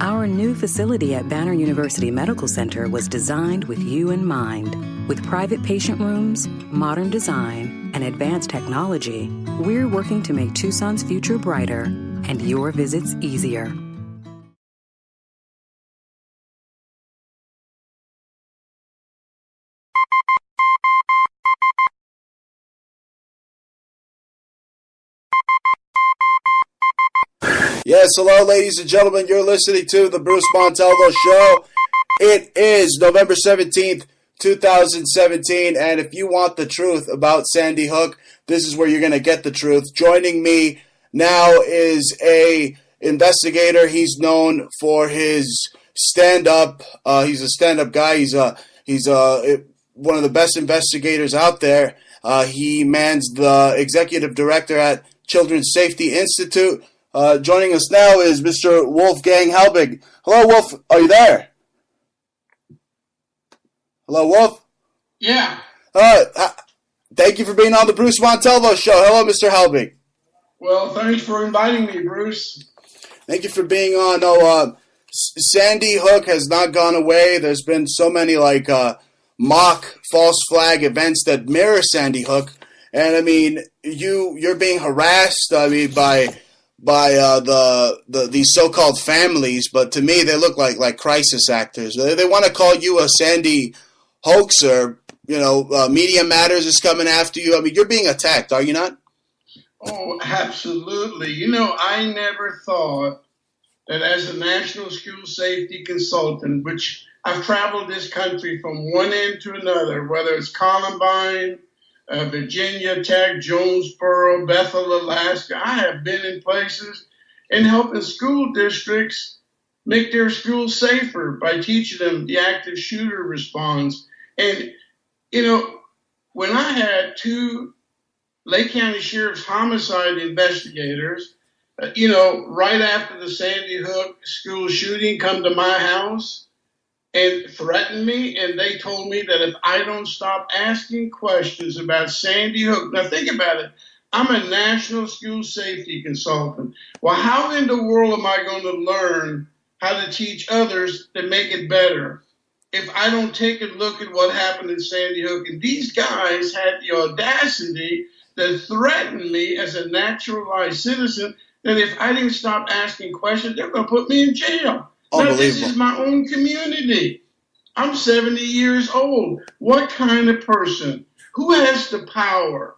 Our new facility at Banner University Medical Center was designed with you in mind. With private patient rooms, modern design, and advanced technology, we're working to make Tucson's future brighter and your visits easier. Yes, hello, ladies and gentlemen. You're listening to the Bruce Montalvo Show. It is November 17th, 2017, and if you want the truth about Sandy Hook, this is where you're going to get the truth. Joining me now is a investigator. He's known for his stand-up. He's a stand-up guy. He's one of the best investigators out there. He mans the executive director at Children's Safety Institute. Joining us now is Mr. Wolfgang Halbig. Hello, Wolf. Are you there? Hello, Wolf? Yeah. Thank you for being on the Bruce Montalvo Show. Hello, Mr. Halbig. Well, thanks for inviting me, Bruce. Thank you for being on. Sandy Hook has not gone away. There's been so many mock false flag events that mirror Sandy Hook. And I mean, you're being harassed, by these so-called families, but to me they look like crisis actors. They want to call you a Sandy hoaxer. Media Matters is coming after you. I mean, you're being attacked, are you not? Oh, absolutely. I never thought that as a national school safety consultant, which I've traveled this country from one end to another, whether it's Columbine, Virginia Tech, Jonesboro, Bethel, Alaska. I have been in places and helping school districts make their schools safer by teaching them the active shooter response. And, when I had two Lake County Sheriff's homicide investigators, right after the Sandy Hook school shooting come to my house and threatened me, and they told me that if I don't stop asking questions about Sandy Hook, now think about it, I'm a national school safety consultant. Well, how in the world am I going to learn how to teach others to make it better if I don't take a look at what happened in Sandy Hook? And these guys had the audacity to threaten me as a naturalized citizen that if I didn't stop asking questions, they're going to put me in jail. Now, this is my own community. I'm 70 years old. What kind of person? Who has the power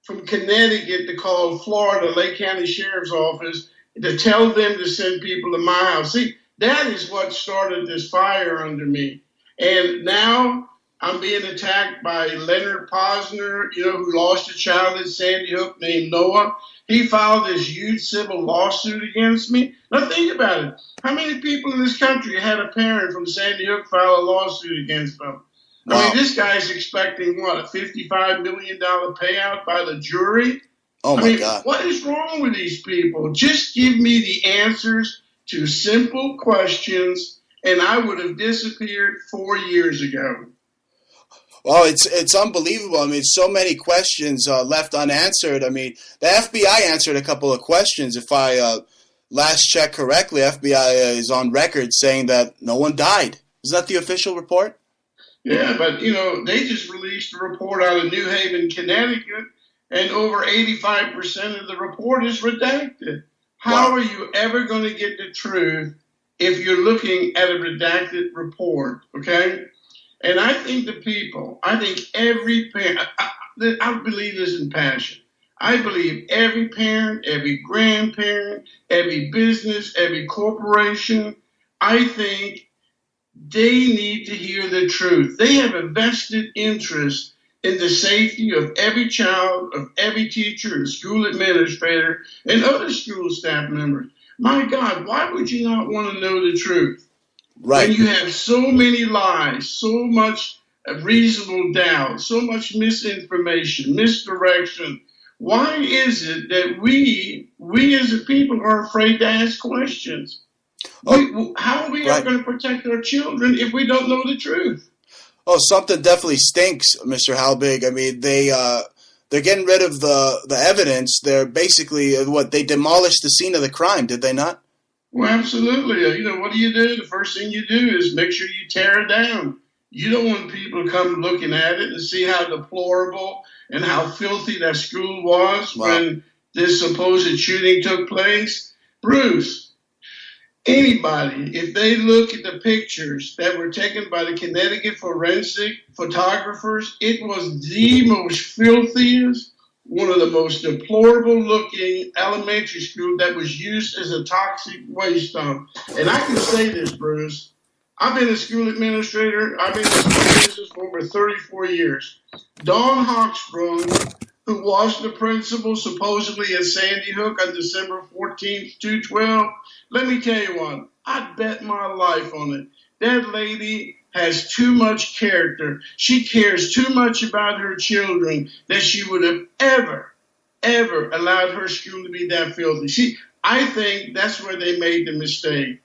from Connecticut to call Florida Lake County Sheriff's Office to tell them to send people to my house? See, that is what started this fire under me. And now I'm being attacked by Leonard Posner, who lost a child at Sandy Hook named Noah. He filed this huge civil lawsuit against me. Now think about it. How many people in this country had a parent from Sandy Hook file a lawsuit against them? Wow. I mean, this guy's expecting, a $55 million payout by the jury? Oh, my God. What is wrong with these people? Just give me the answers to simple questions, and I would have disappeared 4 years ago. Well, it's unbelievable. I mean, so many questions left unanswered. I mean, the FBI answered a couple of questions. If I last checked correctly, FBI is on record saying that no one died. Is that the official report? Yeah, but, they just released a report out of New Haven, Connecticut, and over 85% of the report is redacted. How are you ever going to get the truth if you're looking at a redacted report, okay? And I think every parent, I believe this in passion. I believe every parent, every grandparent, every business, every corporation, I think they need to hear the truth. They have a vested interest in the safety of every child, of every teacher and school administrator and other school staff members. My God, why would you not want to know the truth? Right. When you have so many lies, so much reasonable doubt, so much misinformation, misdirection, why is it that we as a people are afraid to ask questions? How are we ever going to protect our children if we don't know the truth? Oh, something definitely stinks, Mr. Halbig. I mean, they're getting rid of the evidence. They're basically, they demolished the scene of the crime, did they not? Well, absolutely. What do? The first thing you do is make sure you tear it down. You don't want people to come looking at it and see how deplorable and how filthy that school was Wow. when this supposed shooting took place. Bruce, anybody, if they look at the pictures that were taken by the Connecticut forensic photographers, it was the most filthiest, one of the most deplorable looking elementary school that was used as a toxic waste dump. And I can say this, Bruce. I've been a school administrator. I've been in the school business for over 34 years. Don Hawksprung, who was the principal supposedly at Sandy Hook on December 14th, 2012, let me tell you what, I'd bet my life on it. That lady has too much character. She cares too much about her children that she would have ever allowed her school to be that filthy. I think that's where they made the mistake.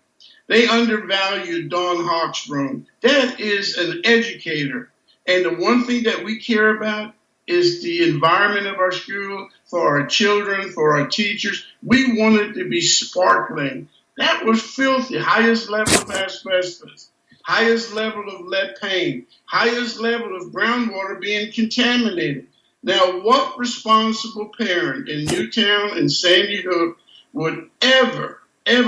They undervalued Dawn Hawksprung. That is an educator. And the one thing that we care about is the environment of our school, for our children, for our teachers. We want it to be sparkling. That was filthy. Highest level of asbestos, highest level of lead paint, highest level of groundwater being contaminated. Now, what responsible parent in Newtown and Sandy Hook would ever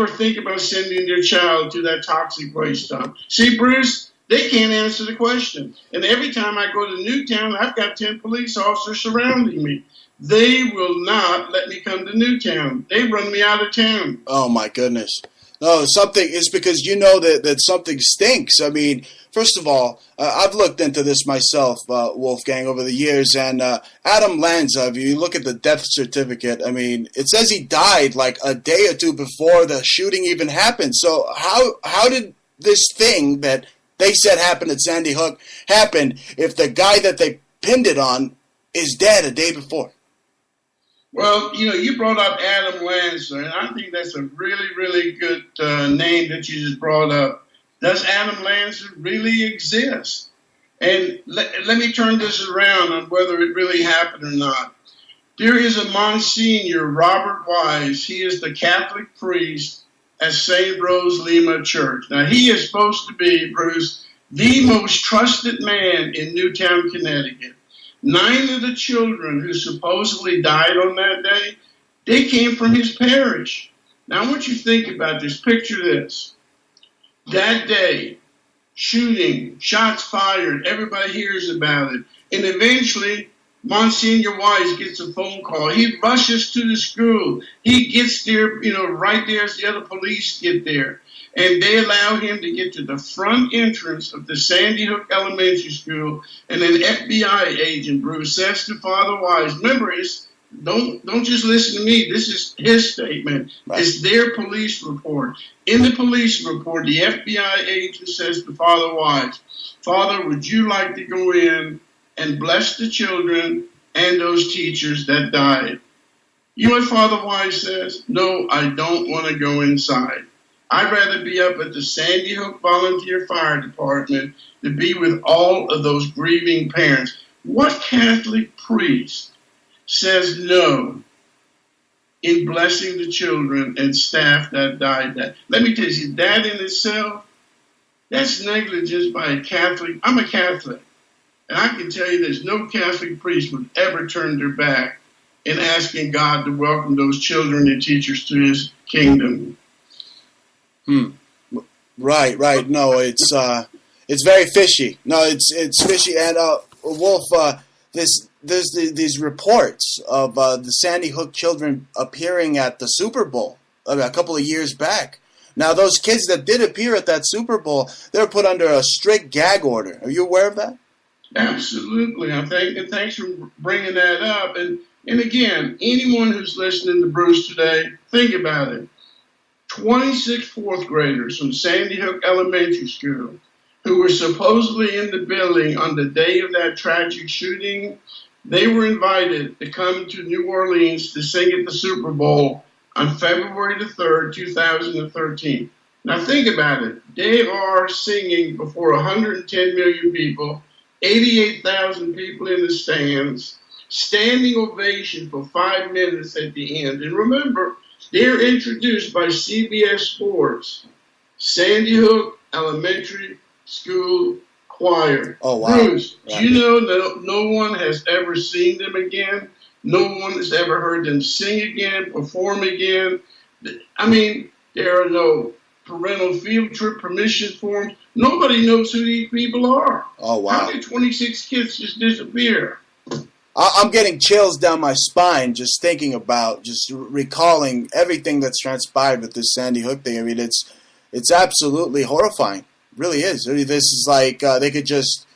think about sending their child to that toxic waste dump? See, Bruce, they can't answer the question. And every time I go to Newtown, I've got 10 police officers surrounding me. They will not let me come to Newtown. They run me out of town. Oh my goodness. No, it's because you know that something stinks. I mean, first of all, I've looked into this myself, Wolfgang, over the years, and Adam Lanza, if you look at the death certificate, I mean, it says he died like a day or two before the shooting even happened. So how did this thing that they said happened at Sandy Hook happen if the guy that they pinned it on is dead a day before? Well, you brought up Adam Lanza, and I think that's a really, really good name that you just brought up. Does Adam Lanza really exist? And let me turn this around on whether it really happened or not. There is a Monsignor, Robert Wise. He is the Catholic priest at St. Rose Lima Church. Now, he is supposed to be, Bruce, the most trusted man in Newtown, Connecticut. 9 of the children who supposedly died on that day, they came from his parish. Now, I want you to think about this. Picture this. That day, shooting, shots fired, everybody hears about it. And eventually, Monsignor Wise gets a phone call. He rushes to the school. He gets there, right there as the other police get there. And they allow him to get to the front entrance of the Sandy Hook Elementary School. And an FBI agent, Bruce, says to Father Wise, remember, don't just listen to me. This is his statement. Right. It's their police report. In the police report, the FBI agent says to Father Wise, Father, would you like to go in and bless the children and those teachers that died? You know what Father Wise says? No, I don't want to go inside. I'd rather be up at the Sandy Hook Volunteer Fire Department to be with all of those grieving parents. What Catholic priest says no in blessing the children and staff that died? Let me tell you, that in itself, that's negligence by a Catholic. I'm a Catholic, and I can tell you this, no Catholic priest would ever turn their back in asking God to welcome those children and teachers to his kingdom. Right. No, it's very fishy. No, it's fishy. And Wolf, there's these reports of the Sandy Hook children appearing at the Super Bowl a couple of years back. Now, those kids that did appear at that Super Bowl, they were put under a strict gag order. Are you aware of that? Absolutely. Thanks for bringing that up. And again, anyone who's listening to Bruce today, think about it. 26 fourth graders from Sandy Hook Elementary School who were supposedly in the building on the day of that tragic shooting, they were invited to come to New Orleans to sing at the Super Bowl on February the 3rd, 2013. Now think about it. They are singing before 110 million people, 88,000 people in the stands, standing ovation for 5 minutes at the end. And remember, They're introduced by CBS Sports. Sandy Hook Elementary School Choir. Oh, wow. Bruce, do you know that no one has ever seen them again? No one has ever heard them sing again, perform again. I mean, there are no parental field trip permission forms. Nobody knows who these people are. Oh, wow. How did 26 kids just disappear? I'm getting chills down my spine just thinking about, just recalling everything that's transpired with this Sandy Hook thing. I mean, it's absolutely horrifying. It really is. I mean, this is like they could just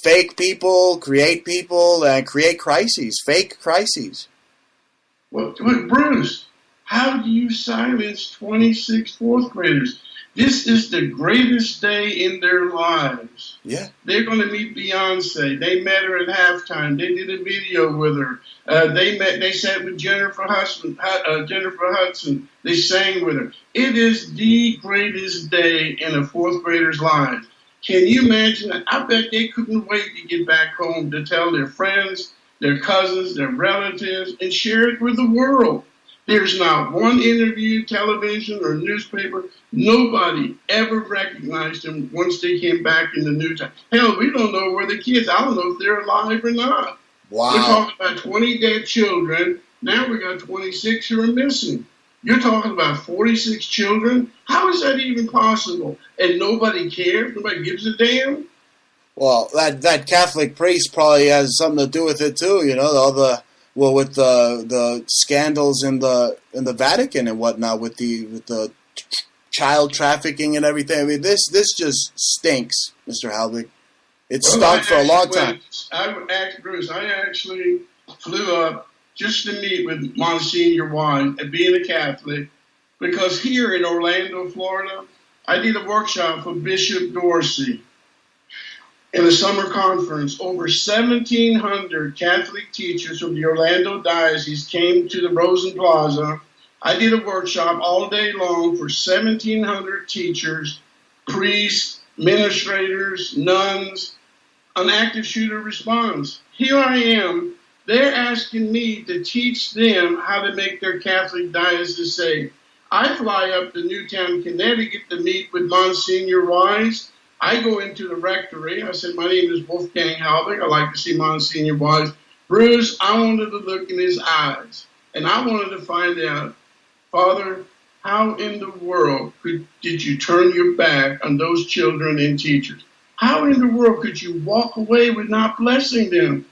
fake people, and create crises, fake crises. Well, Bruce, how do you silence 26 fourth graders? This is the greatest day in their lives. Yeah. They're going to meet Beyonce. They met her at halftime. They did a video with her. They sat with Jennifer Hudson. They sang with her. It is the greatest day in a fourth grader's life. Can you imagine that? I bet they couldn't wait to get back home to tell their friends, their cousins, their relatives, and share it with the world. There's not one interview, television, or newspaper. Nobody ever recognized them once they came back in the news. Hell, we don't know where the kids, I don't know if they're alive or not. Wow. We're talking about 20 dead children. Now we got 26 who are missing. You're talking about 46 children? How is that even possible? And nobody cares? Nobody gives a damn? Well, that Catholic priest probably has something to do with it too, you know, with the scandals in the Vatican and whatnot, with the child trafficking and everything. I mean, this just stinks, Mr. Halbig. It stunk for a long time. Bruce, I actually flew up just to meet with Monsignor Wise, being a Catholic, because here in Orlando, Florida, I did a workshop for Bishop Dorsey. In a summer conference, over 1,700 Catholic teachers from the Orlando Diocese came to the Rosen Plaza. I did a workshop all day long for 1,700 teachers, priests, administrators, nuns, on active shooter response. Here I am. They're asking me to teach them how to make their Catholic diocese safe. I fly up to Newtown, Connecticut to meet with Monsignor Wise. I go into the rectory. I said, my name is Wolfgang Halbig. I'd like to see Monsignor Wise. Bruce, I wanted to look in his eyes. And I wanted to find out, Father, how in the world did you turn your back on those children and teachers? How in the world could you walk away with not blessing them?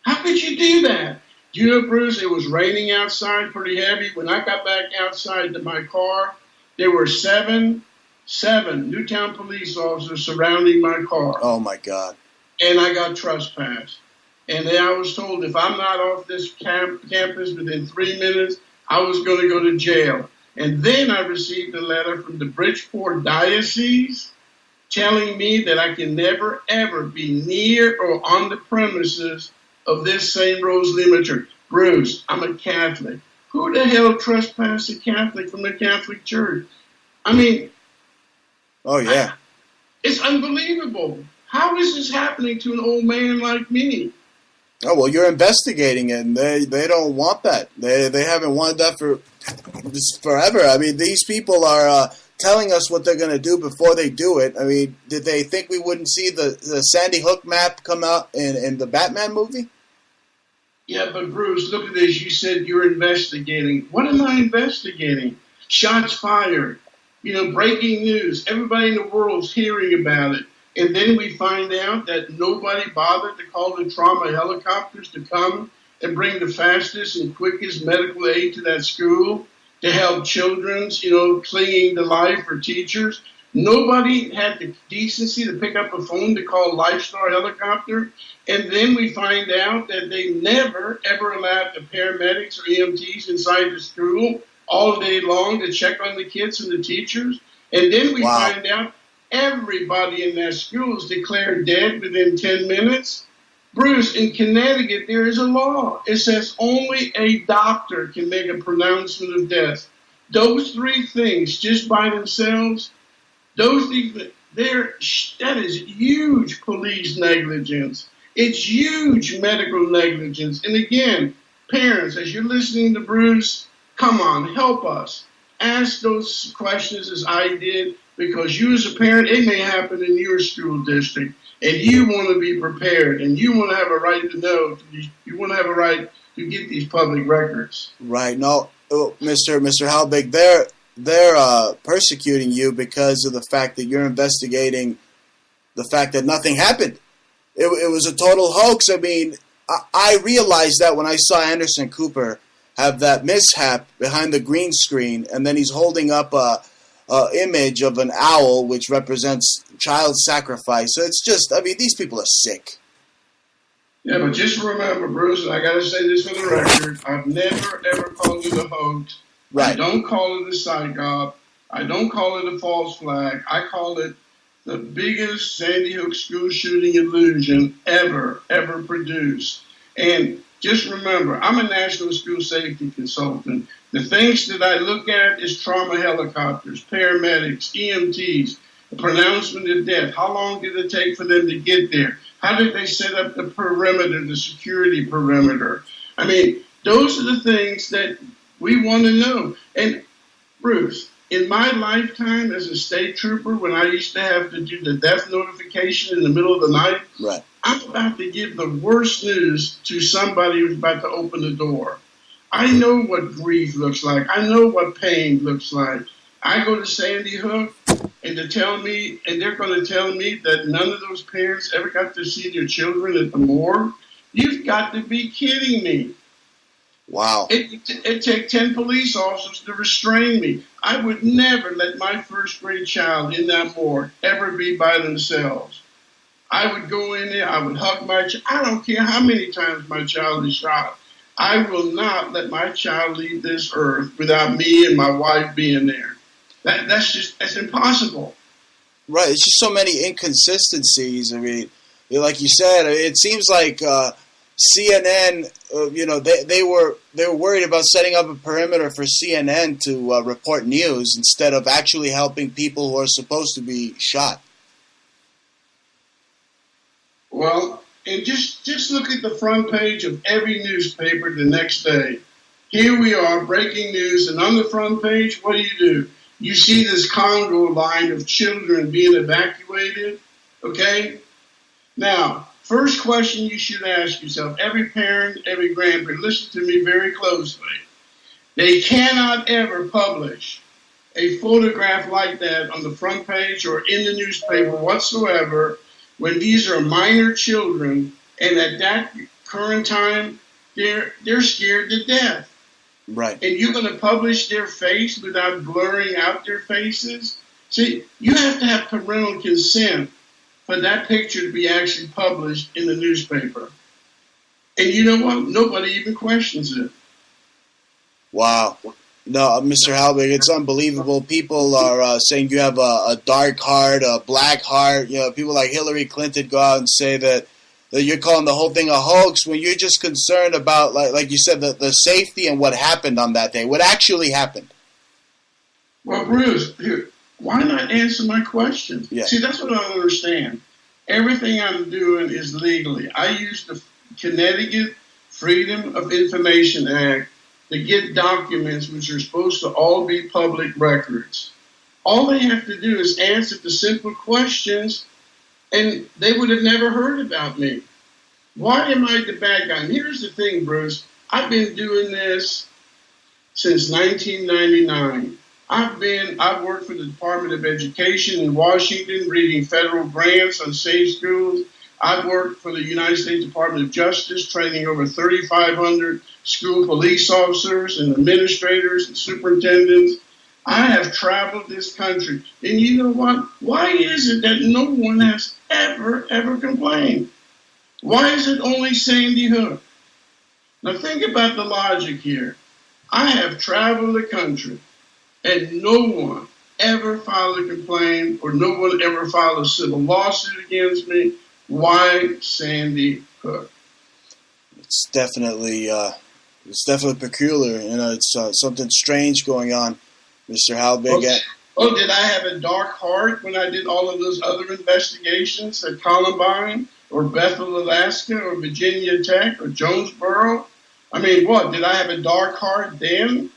How could you do that? Do you know, Bruce, it was raining outside pretty heavy. When I got back outside to my car, there were seven Newtown police officers surrounding my car. Oh, my God. And I got trespassed. And then I was told if I'm not off this campus within 3 minutes, I was going to go to jail. And then I received a letter from the Bridgeport Diocese telling me that I can never, ever be near or on the premises of this St. Rose Lima Church. Bruce, I'm a Catholic. Who the hell trespassed a Catholic from the Catholic Church? I mean, oh, yeah. It's unbelievable. How is this happening to an old man like me? Oh, well, you're investigating it, and they don't want that. They haven't wanted that for forever. I mean, these people are telling us what they're going to do before they do it. I mean, did they think we wouldn't see the Sandy Hook map come out in the Batman movie? Yeah, but Bruce, look at this. You said you're investigating. What am I investigating? Shots fired. You know, breaking news. Everybody in the world's hearing about it. And then we find out that nobody bothered to call the trauma helicopters to come and bring the fastest and quickest medical aid to that school to help children's, clinging to life or teachers. Nobody had the decency to pick up a phone to call Lifestar helicopter. And then we find out that they never, ever allowed the paramedics or EMTs inside the school all day long to check on the kids and the teachers. And then we find out everybody in that school is declared dead within 10 minutes. Bruce, in Connecticut, there is a law. It says only a doctor can make a pronouncement of death. Those three things, just by themselves, that is huge police negligence. It's huge medical negligence. And again, parents, as you're listening to Bruce, Come on, help us. Ask those questions as I did, because you as a parent, it may happen in your school district, and you want to be prepared, and you want to have a right to know. You want to have a right to get these public records. Right. No, Mr. Halbig, they're persecuting you because of the fact that you're investigating the fact that nothing happened. It was a total hoax. I mean, I realized that when I saw Anderson Cooper have that mishap behind the green screen, and then he's holding up a image of an owl which represents child sacrifice. So it's just, I mean, these people are sick. Yeah, but just remember, Bruce, and I got to say this for the record, I've never, ever called it a hoax. Right. I don't call it a psyop. I don't call it a false flag. I call it the biggest Sandy Hook school shooting illusion ever produced. And just remember, I'm a national school safety consultant. The things that I look at is trauma helicopters, paramedics, EMTs, the pronouncement of death. How long did it take for them to get there? How did they set up the perimeter, the security perimeter? I mean, those are the things that we want to know. And Bruce, in my lifetime as a state trooper, when I used to have to do the death notification in the middle of the night, right, I'm about to give the worst news to somebody who's about to open the door. I know what grief looks like. I know what pain looks like. I go to Sandy Hook, and they're going to tell me that none of those parents ever got to see their children at the morgue. You've got to be kidding me. Wow. It took 10 police officers to restrain me. I would never let my first grade child in that morgue ever be by themselves. I would go in there, I would hug my child. I don't care how many times my child is shot. I will not let my child leave this earth without me and my wife being there. That's impossible. Right. It's just so many inconsistencies. I mean, like you said, it seems like CNN, they were worried about setting up a perimeter for CNN to report news instead of actually helping people who are supposed to be shot. Well, and just look at the front page of every newspaper the next day. Here we are, breaking news, and on the front page, what do? You see this Congo line of children being evacuated, okay? Now, first question you should ask yourself, every parent, every grandparent, listen to me very closely. They cannot ever publish a photograph like that on the front page or in the newspaper whatsoever when these are minor children, and at that current time, they're scared to death. Right. And you're going to publish their face without blurring out their faces? See, you have to have parental consent for that picture to be actually published in the newspaper. And you know what? Nobody even questions it. Wow. No, Mr. Halbig, it's unbelievable. People are saying you have a dark heart, a black heart. You know, people like Hillary Clinton go out and say that you're calling the whole thing a hoax when you're just concerned about, like you said, the safety and what happened on that day, what actually happened. Well, Bruce, why not answer my question? Yeah. See, that's what I don't understand. Everything I'm doing is legally. I use the Connecticut Freedom of Information Act to get documents which are supposed to all be public records. All they have to do is answer the simple questions, and they would have never heard about me. Why am I the bad guy? And here's the thing, Bruce. I've been doing this since 1999. I've worked for the Department of Education in Washington, reading federal grants on safe schools. I've worked for the United States Department of Justice, training over 3,500 school police officers and administrators and superintendents. I have traveled this country. And you know what? Why is it that no one has ever complained? Why is it only Sandy Hook? Now think about the logic here. I have traveled the country, and no one ever filed a complaint, or no one ever filed a civil lawsuit against me. Why Sandy Hook? It's definitely peculiar. You know, it's something strange going on, Mr. Halbig. Oh, did I have a dark heart when I did all of those other investigations at Columbine or Bethel, Alaska, or Virginia Tech or Jonesboro? I mean, what? Did I have a dark heart then?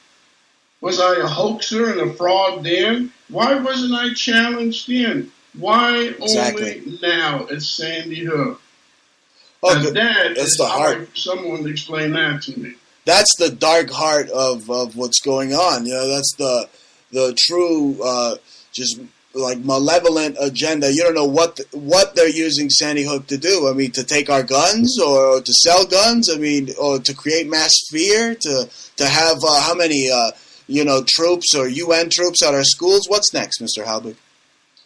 Was I a hoaxer and a fraud then? Why wasn't I challenged then? Why Exactly. only now at Sandy Hook? Oh, Now that that's is, the I'd heart. like for someone to explain that to me. That's the dark heart of what's going on. You know, that's the true just like malevolent agenda. You don't know what they're using Sandy Hook to do. I mean, to take our guns or to sell guns. I mean, or to create mass fear. To have how many troops or UN troops at our schools? What's next, Mr. Halbig?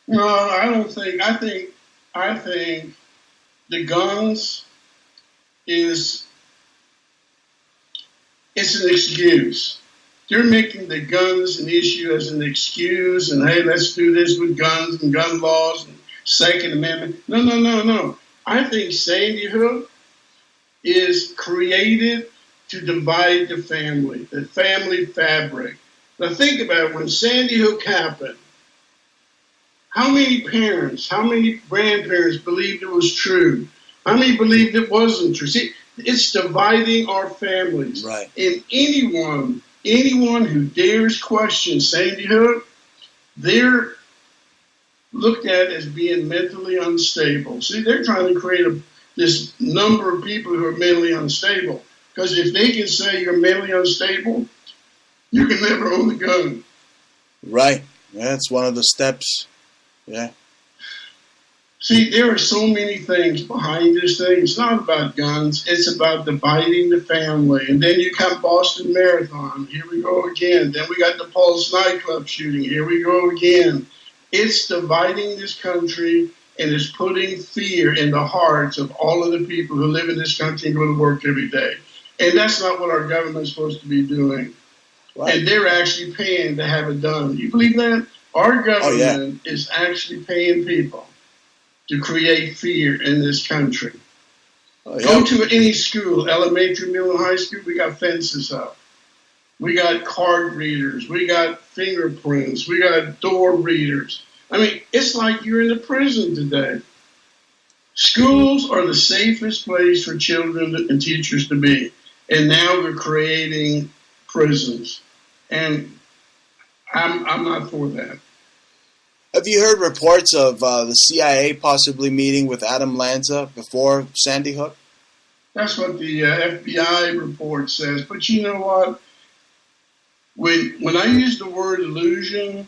No, I don't think. I think the guns is it's an excuse. They're making the guns an issue as an excuse, and hey, let's do this with guns and gun laws and Second Amendment. No, no, no, no. I think Sandy Hook is created to divide the family fabric. Now think about it. When Sandy Hook happened, how many parents, how many grandparents believed it was true? How many believed it wasn't true? See, it's dividing our families. Right. And anyone who dares question Sandy Hook, they're looked at as being mentally unstable. See, they're trying to create this number of people who are mentally unstable. Because if they can say you're mentally unstable, you can never own a gun. Right. Yeah, that's one of the steps. Yeah. See, there are so many things behind this thing. It's not about guns. It's about dividing the family. And then you come Boston Marathon. Here we go again. Then we got the Pulse nightclub shooting. Here we go again. It's dividing this country and it's putting fear in the hearts of all of the people who live in this country and go to work every day. And that's not what our government's supposed to be doing. Right. And they're actually paying to have it done. You believe that? Our government is actually paying people to create fear in this country. Go to any school, elementary, middle, and high school, we got fences up. We got card readers. We got fingerprints. We got door readers. I mean, it's like you're in a prison today. Schools are the safest place for children and teachers to be. And now we're creating prisons. And I'm not for that. Have you heard reports of the CIA possibly meeting with Adam Lanza before Sandy Hook? That's what the FBI report says. But you know what? When I use the word illusion,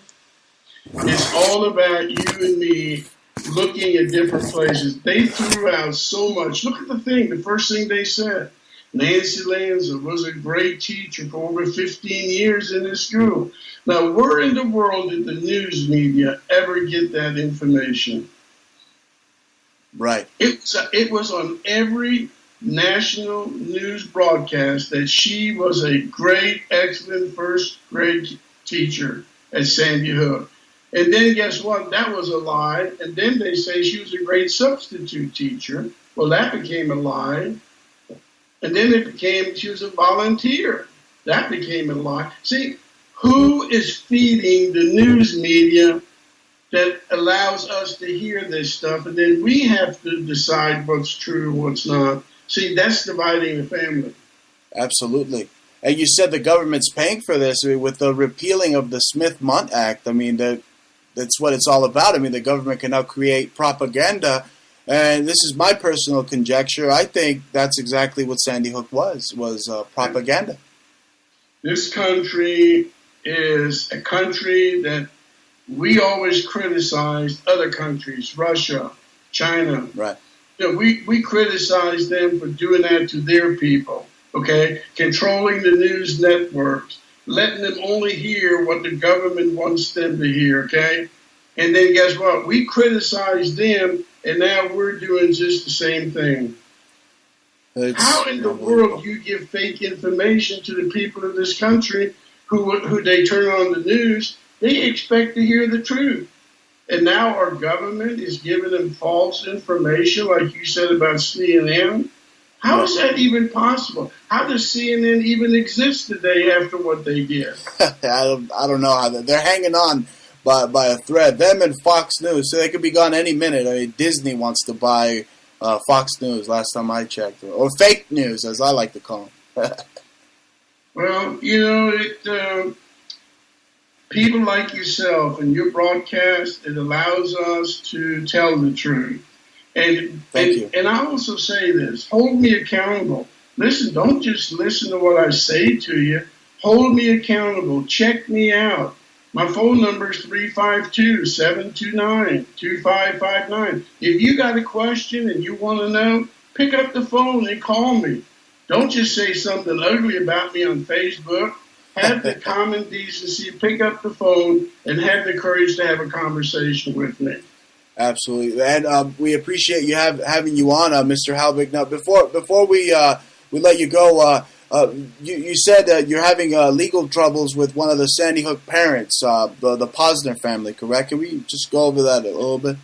it's all about you and me looking at different places. They threw out so much. Look at the first thing they said. Nancy Lanza was a great teacher for over 15 years in this school. Now, where in the world did the news media ever get that information? Right. It was on every national news broadcast that she was a great, excellent first grade teacher at Sandy Hook. And then guess what? That was a lie. And then they say she was a great substitute teacher. Well, that became a lie. And then she was a volunteer. That became a lie. See, who is feeding the news media that allows us to hear this stuff? And then we have to decide what's true and what's not. See, that's dividing the family. Absolutely. And you said the government's paying for this with the repealing of the Smith-Mundt Act. I mean, that's what it's all about. I mean, the government can now create propaganda. And this is my personal conjecture. I think that's exactly what Sandy Hook was propaganda. This country is a country that we always criticized other countries, Russia, China. Right. You know, we criticize them for doing that to their people, okay? Controlling the news networks, letting them only hear what the government wants them to hear, okay? And then guess what? We criticize them, and now we're doing just the same thing. How in the world do you give fake information to the people of this country who they turn on the news? They expect to hear the truth. And now our government is giving them false information, like you said about CNN. How is that even possible? How does CNN even exist today after what they did? I don't know how they're hanging on by a thread. Them and Fox News, so they could be gone any minute. I mean, Disney wants to buy Fox News. Last time I checked, or fake news, as I like to call them. Well, you know, people like yourself and your broadcast, it allows us to tell the truth. Thank you. And I also say this, hold me accountable. Listen, don't just listen to what I say to you. Hold me accountable. Check me out. My phone number is 352-729-2559. If you got a question and you want to know, pick up the phone and call me. Don't just say something ugly about me on Facebook. Have the common decency, pick up the phone, and have the courage to have a conversation with me. Absolutely, and we appreciate you having you on, Mr. Halbig. Now, before we let you go, you said that you're having legal troubles with one of the Sandy Hook parents, the Posner family, correct? Can we just go over that a little bit?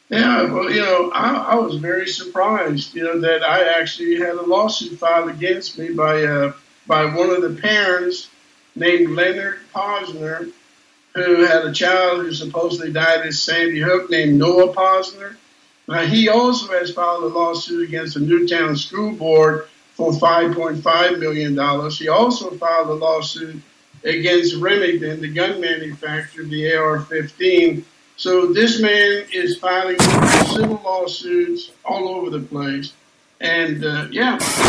Yeah, well, I was very surprised, that I actually had a lawsuit filed against me by one of the parents named Leonard Posner, who had a child who supposedly died at Sandy Hook named Noah Posner. Now, he also has filed a lawsuit against the Newtown School Board for $5.5 million. He also filed a lawsuit against Remington, the gun manufacturer, the AR-15. So this man is filing civil lawsuits all over the place. And, he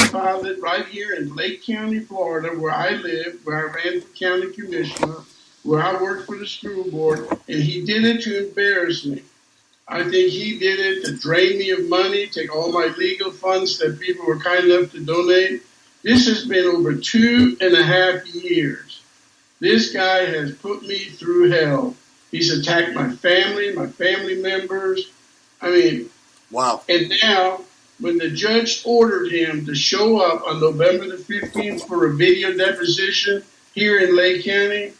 filed it right here in Lake County, Florida, where I live, where I ran for county commissioner, where I worked for the school board, and he did it to embarrass me. I think he did it to drain me of money, take all my legal funds that people were kind enough to donate. This has been over 2.5 years. This guy has put me through hell. He's attacked my family members. I mean, wow. And now, when the judge ordered him to show up on November the 15th for a video deposition here in Lake County,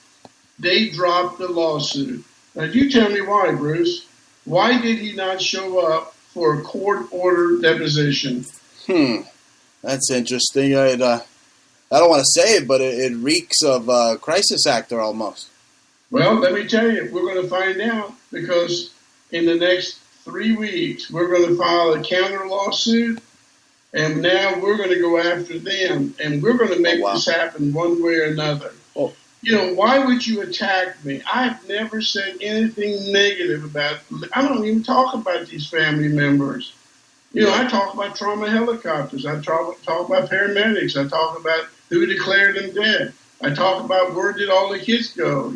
they dropped the lawsuit. Now, you tell me why, Bruce. Why did he not show up for a court-ordered deposition? That's interesting. I don't want to say it, but it reeks of crisis actor almost. Well, let me tell you, we're going to find out, because in the next 3 weeks, we're going to file a counter lawsuit, and now we're going to go after them, and we're going to make this happen one way or another. Oh. Why would you attack me? I've never said anything negative about. I don't even talk about these family members. I talk about trauma helicopters. I talk about paramedics. I talk about who declared them dead. I talk about where did all the kids go.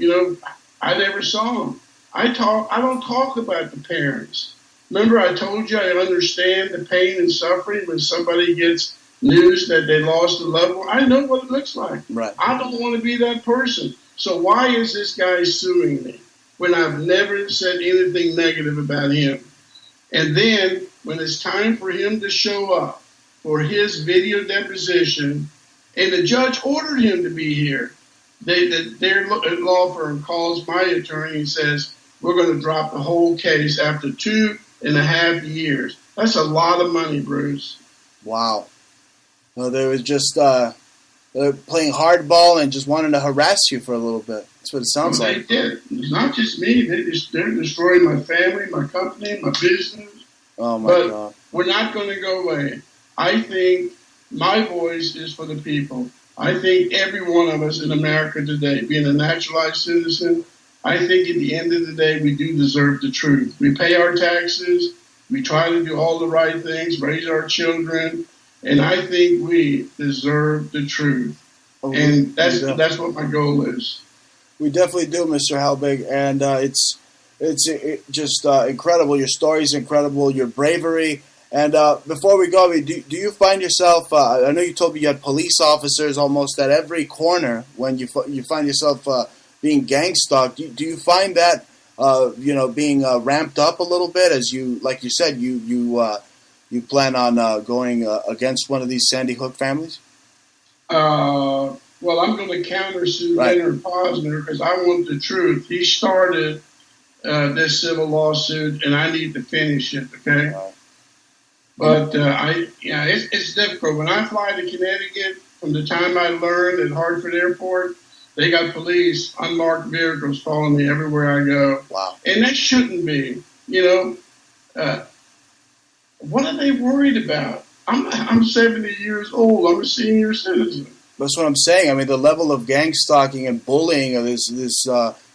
I never saw them. I don't talk about the parents. Remember, I told you I understand the pain and suffering when somebody gets news that they lost a loved one. I know what it looks like. Right. I don't want to be that person. So why is this guy suing me when I've never said anything negative about him? And then when it's time for him to show up for his video deposition, and the judge ordered him to be here, their law firm calls my attorney and says, we're going to drop the whole case after 2.5 years. That's a lot of money, Bruce. Wow. Well, they was just playing hardball and just wanting to harass you for a little bit. That's what it sounds like. They did. It's not just me. They're destroying my family, my company, my business. Oh, my God. We're not going to go away. I think my voice is for the people. I think every one of us in America today, being a naturalized citizen, I think at the end of the day, we do deserve the truth. We pay our taxes. We try to do all the right things, raise our children. And I think we deserve the truth. And that's what my goal is. We definitely do, Mr. Halbig. And it's just incredible. Your story is incredible. Your bravery. And before we go, do you find yourself, I know you told me you had police officers almost at every corner when you find yourself being gang stalked. Do you find that, being ramped up a little bit as you, like you said, you plan on going against one of these Sandy Hook families? Well, I'm going to countersue Leonard Posner because I want the truth. He started this civil lawsuit, and I need to finish it, okay? But it's difficult. When I fly to Connecticut, from the time I learned at Hartford Airport, they got police, unmarked vehicles following me everywhere I go. Wow. And that shouldn't be, what are they worried about? I'm 70 years old. I'm a senior citizen. That's what I'm saying. I mean, the level of gang stalking and bullying of this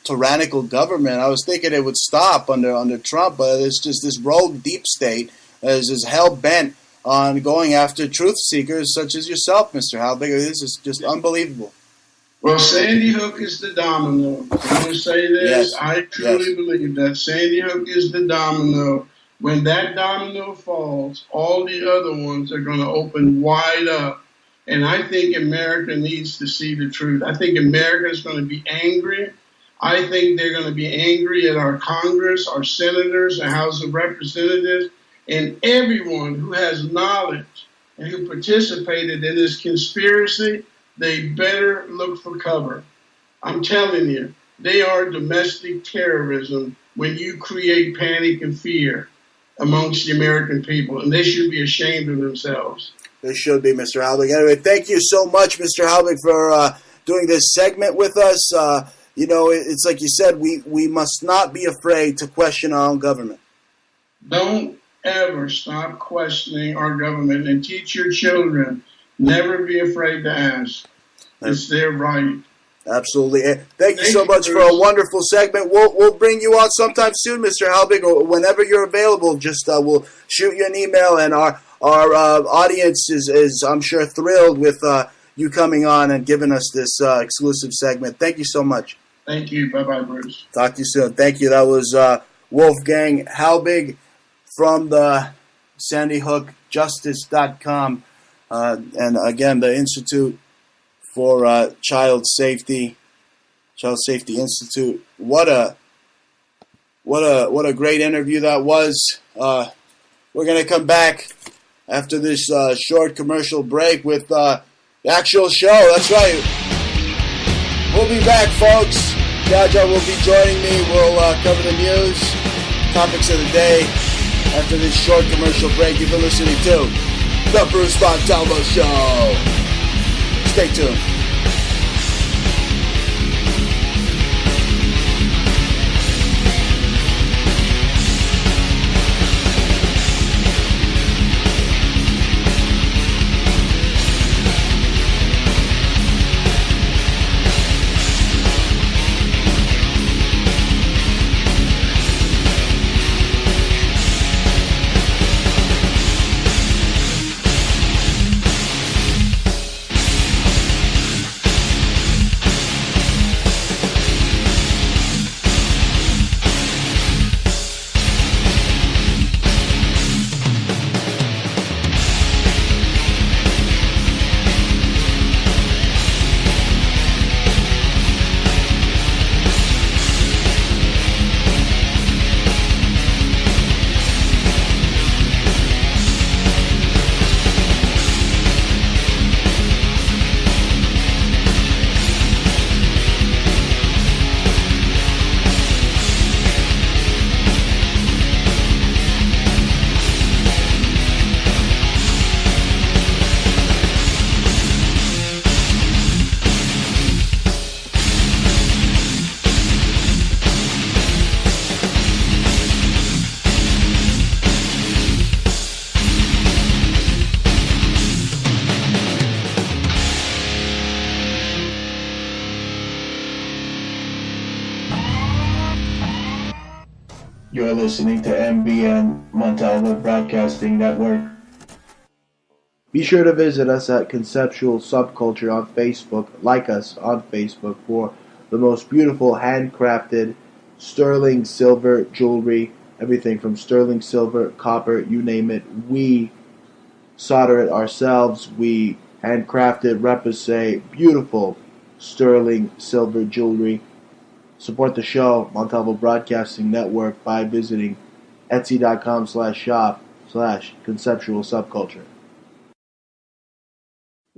tyrannical government. I was thinking it would stop under Trump, but it's just this rogue deep state that is just hell bent on going after truth seekers such as yourself, Mr. Halbig. This is just unbelievable. Well, Sandy Hook is the domino. I'm going to say this. Yes. I truly believe that Sandy Hook is the domino. When that domino falls, all the other ones are going to open wide up. And I think America needs to see the truth. I think America is going to be angry. I think they're going to be angry at our Congress, our senators, our House of Representatives, and everyone who has knowledge and who participated in this conspiracy. They better look for cover. I'm telling you, they are domestic terrorism when you create panic and fear amongst the American people, and they should be ashamed of themselves. They should be, Mr. Halbig. Anyway, thank you so much, Mr. Halbig, for doing this segment with us. It's like you said, we must not be afraid to question our own government. Don't ever stop questioning our government, and teach your children. Never be afraid to ask. It's their right. Absolutely. Thank you so much for a wonderful segment. We'll bring you on sometime soon, Mr. Halbig, or whenever you're available. Just we'll shoot you an email, and our audience is I'm sure thrilled with you coming on and giving us this exclusive segment. Thank you so much. Thank you. Bye-bye, Bruce. Talk to you soon. Thank you. That was Wolfgang Halbig from the SandyHookJustice.com. And again, the Institute for Child Safety Institute. What a great interview that was. We're gonna come back after this short commercial break with the actual show. That's right. We'll be back, folks. Jaja will be joining me. We'll cover the news, topics of the day after this short commercial break. You've been listening to The Bruce Montalvo Show. Stay tuned. You're listening to MBN Montalvo Broadcasting Network. Be sure to visit us at Conceptual Subculture on Facebook. Like us on Facebook for the most beautiful handcrafted sterling silver jewelry. Everything from sterling silver, copper, you name it. We solder it ourselves. We handcraft it, repousse, beautiful sterling silver jewelry. Support the show, Montalvo Broadcasting Network, by visiting etsy.com/shop/conceptual subculture.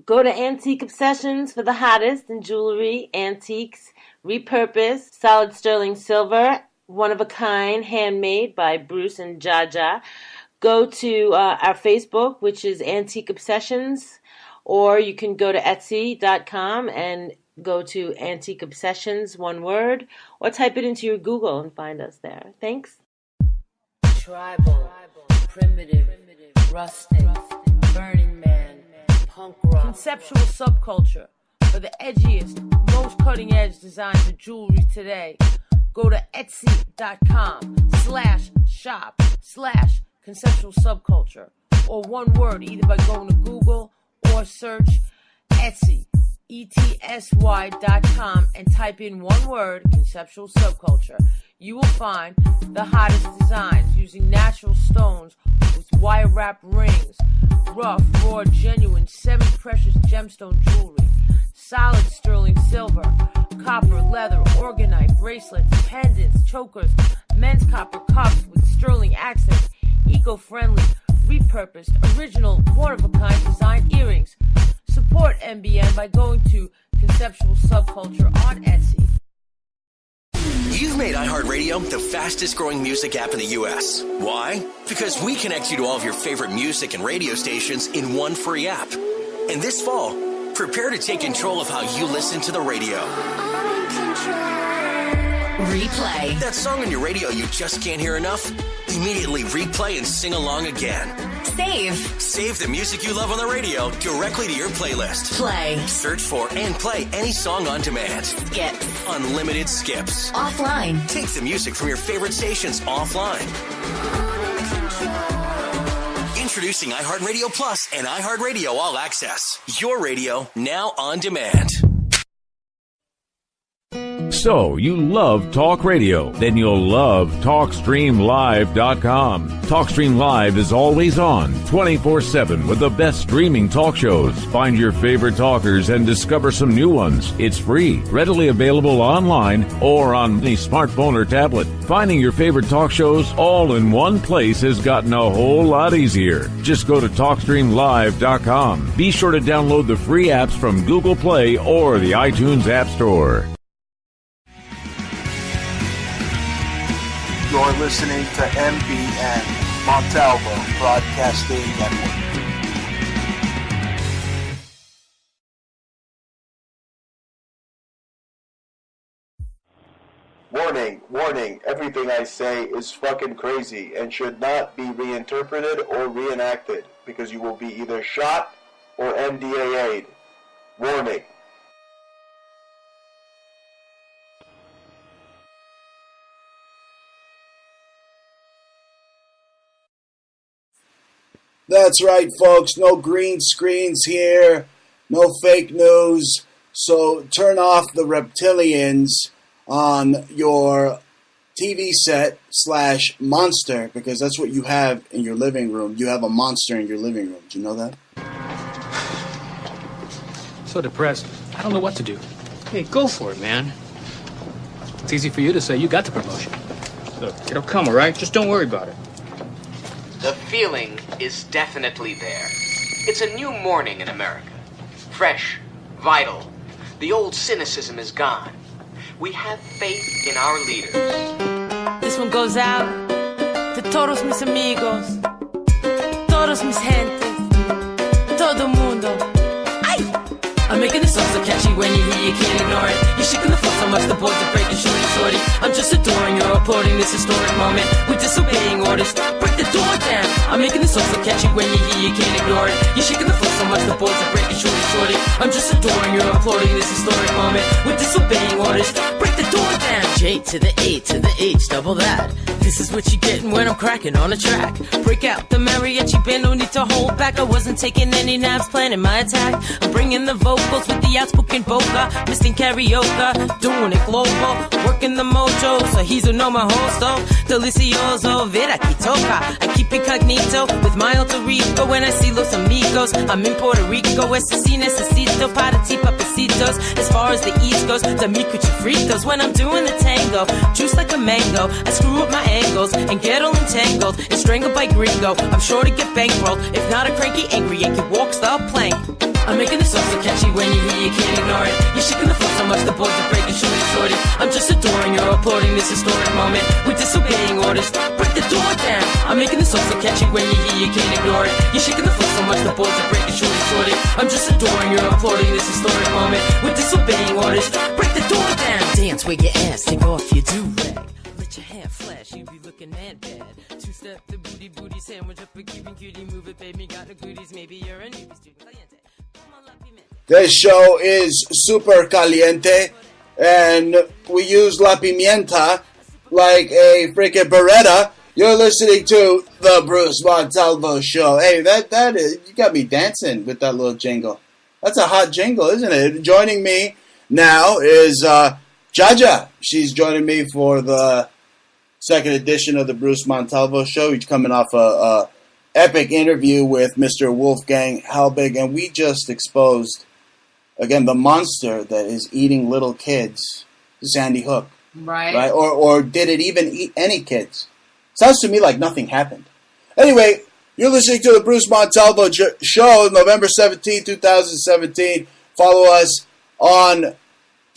Go to Antique Obsessions for the hottest in jewelry, antiques, repurposed, solid sterling silver, one of a kind, handmade by Bruce and Jaja. Go to our Facebook, which is Antique Obsessions, or you can go to Etsy.com and go to Antique Obsessions, one word, or type it into your Google and find us there. Thanks. Tribal, primitive, rustic, Burning Man, punk rock, conceptual subculture for the edgiest, most cutting-edge designs of jewelry today. go to etsy.com/shop/conceptual subculture, or one word, either by going to Google or search Etsy, ETSY.com, and type in one word, conceptual subculture. You will find the hottest designs using natural stones with wire wrap rings, rough, raw, genuine, semi-precious gemstone jewelry, solid sterling silver, copper, leather, orgonite, bracelets, pendants, chokers, men's copper cups with sterling accents, eco-friendly, repurposed, original, one-of-a-kind design earrings. Support MBN by going to Conceptual Subculture on Etsy. You've made iHeartRadio the fastest growing music app in the U.S. Why? Because we connect you to all of your favorite music and radio stations in one free app. And this fall, prepare to take control of how you listen to the radio. Replay. That song on your radio you just can't hear enough? Immediately replay and sing along again. Save. Save the music you love on the radio directly to your playlist. Play. Search for and play any song on demand. Skips. Unlimited skips. Offline. Take the music from your favorite stations offline. Introducing iHeartRadio Plus and iHeartRadio All Access. Your radio now on demand. So, you love talk radio? Then you'll love TalkStreamLive.com. TalkStream Live is always on, 24/7 with the best streaming talk shows. Find your favorite talkers and discover some new ones. It's free, readily available online or on any smartphone or tablet. Finding your favorite talk shows all in one place has gotten a whole lot easier. Just go to TalkStreamLive.com. Be sure to download the free apps from Google Play or the iTunes App Store. You're listening to MBN, Montalvo Broadcasting Network. Warning, warning, everything I say is fucking crazy and should not be reinterpreted or reenacted because you will be either shot or NDAA'd. Warning. That's right, folks. No green screens here. No fake news. So turn off the reptilians on your TV set / monster, because that's what you have in your living room. You have a monster in your living room. Do you know that? So depressed. I don't know what to do. Hey, go for it, man. It's easy for you to say. You got the promotion. Look, it'll come, all right? Just don't worry about it. The feeling is definitely there. It's a new morning in America. Fresh, vital. The old cynicism is gone. We have faith in our leaders. This one goes out to todos mis amigos, todos mis gentes, todo mundo. Ay! I'm making this song so catchy when you hear you can't ignore it. You're shaking the floor so much the boards are breaking, shooting shorty. I'm just adoring you're applauding this historic moment. We're disobeying orders. Break the door down. I'm making this song so catchy when you hear you can't ignore it. You're shaking the floor so much the boards are breaking, shooting shorty. I'm just adoring you're applauding this historic moment. We're disobeying orders. Break the door down. J to the A to the H, double that. This is what you're getting when I'm cracking on a track. Break out the mariachi band, no need to hold back. I wasn't taking any naps, planning my attack. I'm bringing the vocals with the outspoken boca. Missing karaoke, doing it global. Working the mojo, so he's no my hosto. Delicioso, vera que toca. I keep incognito with my alter ego. When I see los amigos, I'm in Puerto Rico. Eso sí necesito para ti papecitos. As far as the east goes, the mi cuchifritos. When I'm doing the tango, juice like a mango. I screw up my angles and get all entangled and strangled by gringo. I'm sure to get bankrolled, if not a cranky angry Yankee walks the plank. I'm making this song so catchy when you hear you can't ignore it. You're shaking the floor so much the boards are breaking, shooting shorty. I'm just adoring you're applauding this historic moment. We're disobeying orders. Break the door down. I'm making this song so catchy when you hear you can't ignore it. You're shaking the floor so much the boards are breaking, shooting shorty. I'm just adoring you're applauding this historic moment. We're disobeying orders. Break the door down. Dance with your ass, take off your do-rag. Let your hair flash, you be looking mad bad. Two-step the booty sandwich up a keeping cutie. Move it, baby, got no goodies. Maybe you're a newbie student. Caliente. This show is super caliente, and we use La Pimienta like a freaking Beretta. You're listening to the Bruce Montalvo Show. Hey, that is, you got me dancing with that little jingle. That's a hot jingle, isn't it? Joining me now is Jaja. She's joining me for the second edition of the Bruce Montalvo Show. He's coming off a epic interview with Mr. Wolfgang Halbig, and we just exposed, again, the monster that is eating little kids, Sandy Hook. Right? Or did it even eat any kids? Sounds to me like nothing happened. Anyway, you're listening to the Bruce Montalvo Show, November 17, 2017. Follow us on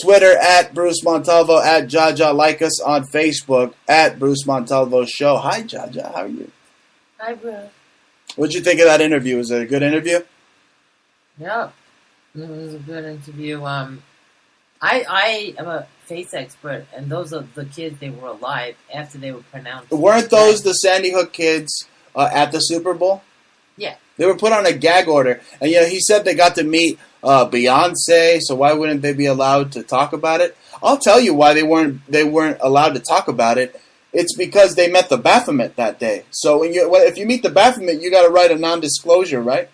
Twitter at Bruce Montalvo, at Jaja. Like us on Facebook at Bruce Montalvo Show. Hi, Jaja. How are you? Hi, Bruce. What'd you think of that interview? Was it a good interview? Yeah, it was a good interview. I am a face expert, and those are the kids. They were alive after they were pronounced. Weren't those the Sandy Hook kids at the Super Bowl? Yeah. They were put on a gag order, and he said they got to meet Beyonce. So why wouldn't they be allowed to talk about it? I'll tell you why they weren't allowed to talk about it. It's because they met the Baphomet that day. So if you meet the Baphomet, you got to write a non-disclosure, right?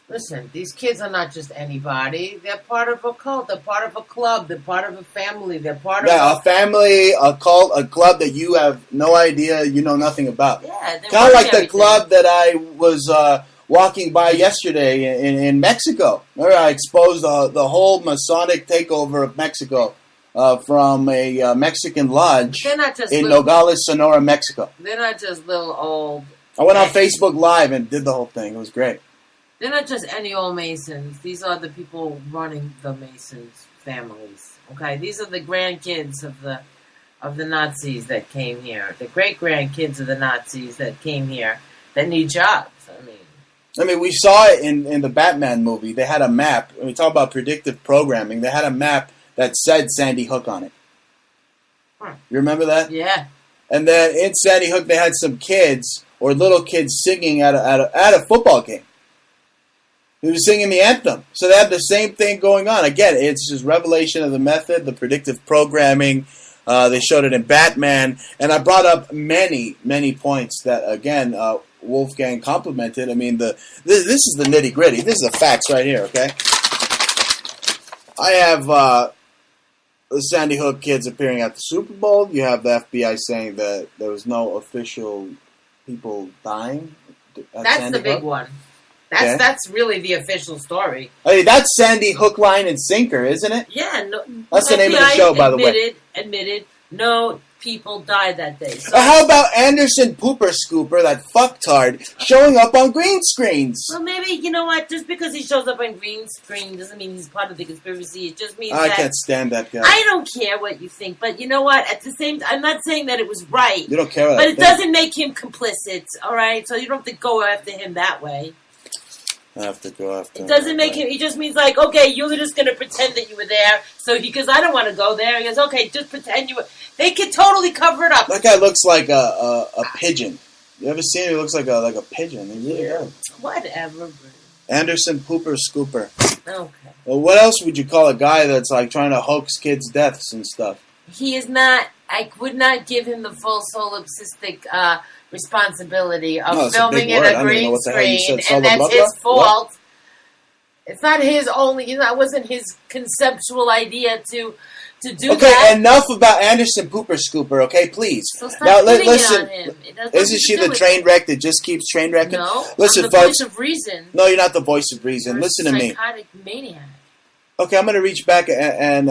Listen, these kids are not just anybody. They're part of a cult. They're part of a club. They're part of a family. They're part of a family, a cult, a club that you have no idea, you know nothing about. Yeah, kind of like the club that I was walking by yesterday in Mexico. Remember, I exposed the whole Masonic takeover of Mexico from a Mexican lodge in Nogales, Sonora, Mexico. They're not just little old. I went on Facebook Live and did the whole thing. It was great. They're not just any old Masons. These are the people running the Masons' families. Okay, these are the grandkids of the Nazis that came here. The great grandkids of the Nazis that came here that need jobs. I mean, we saw it in the Batman movie. They had a map. When we talk about predictive programming, they had a map that said Sandy Hook on it. You remember that? Yeah. And then in Sandy Hook, they had some kids or little kids singing at a football game. He was singing the anthem. So they had the same thing going on. Again, it's just revelation of the method, the predictive programming. They showed it in Batman. And I brought up many, many points that, again, Wolfgang complimented. I mean, this is the nitty-gritty. This is the facts right here, okay? I have the Sandy Hook kids appearing at the Super Bowl. You have the FBI saying that there was no official people dying at That's Sandy the big Hook. one. Yeah. That's really the official story. Hey, that's Sandy Hook, Line, and Sinker, isn't it? Yeah. No, that's the name of the show, by the way. Admitted, no people died that day. So, how about Anderson Pooper Scooper, that fucktard, showing up on green screens? Well, maybe, you know what? Just because he shows up on green screen doesn't mean he's part of the conspiracy. It just means I can't stand that guy. I don't care what you think, but you know what? At the same time, I'm not saying that it was right. You don't care what But I it think. doesn't make him complicit, all right? So you don't have to go after him that way. I have to go after him. It doesn't make him. It just means like, okay, you're just going to pretend that you were there. So because I don't want to go there, he goes, okay, just pretend you were. They can totally cover it up. That guy looks like a pigeon. You ever seen him? He looks like a pigeon. He really does. Whatever. Anderson Pooper Scooper. Okay. Well, what else would you call a guy that's like trying to hoax kids' deaths and stuff? He is not. I would not give him the full solipsistic responsibility of filming in a green screen, and that's his fault. What? It's not his only. That wasn't his conceptual idea to do that. Okay, enough about Anderson Pooper Scooper. Okay, please. So now listen. Isn't she the train wreck that just keeps train wrecking? No, listen, I'm the folks. voice of reason. No, you're not the voice of reason. Listen to me. Psychotic maniac. Okay, I'm going to reach back and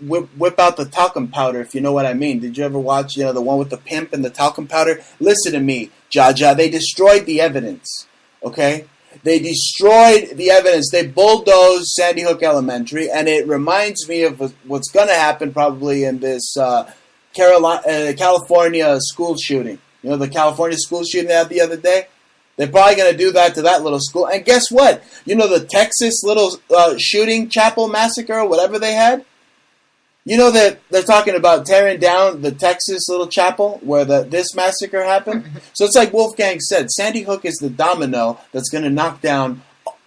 whip out the talcum powder, if you know what I mean. Did you ever watch, the one with the pimp and the talcum powder? Listen to me, Jaja. They destroyed the evidence, okay? They destroyed the evidence. They bulldozed Sandy Hook Elementary, and it reminds me of what's going to happen probably in this California school shooting. You know, the California school shooting they had the other day? They're probably going to do that to that little school. And guess what? You know the Texas little shooting chapel massacre or whatever they had? You know that they're talking about tearing down the Texas little chapel where this massacre happened? So it's like Wolfgang said, Sandy Hook is the domino that's going to knock down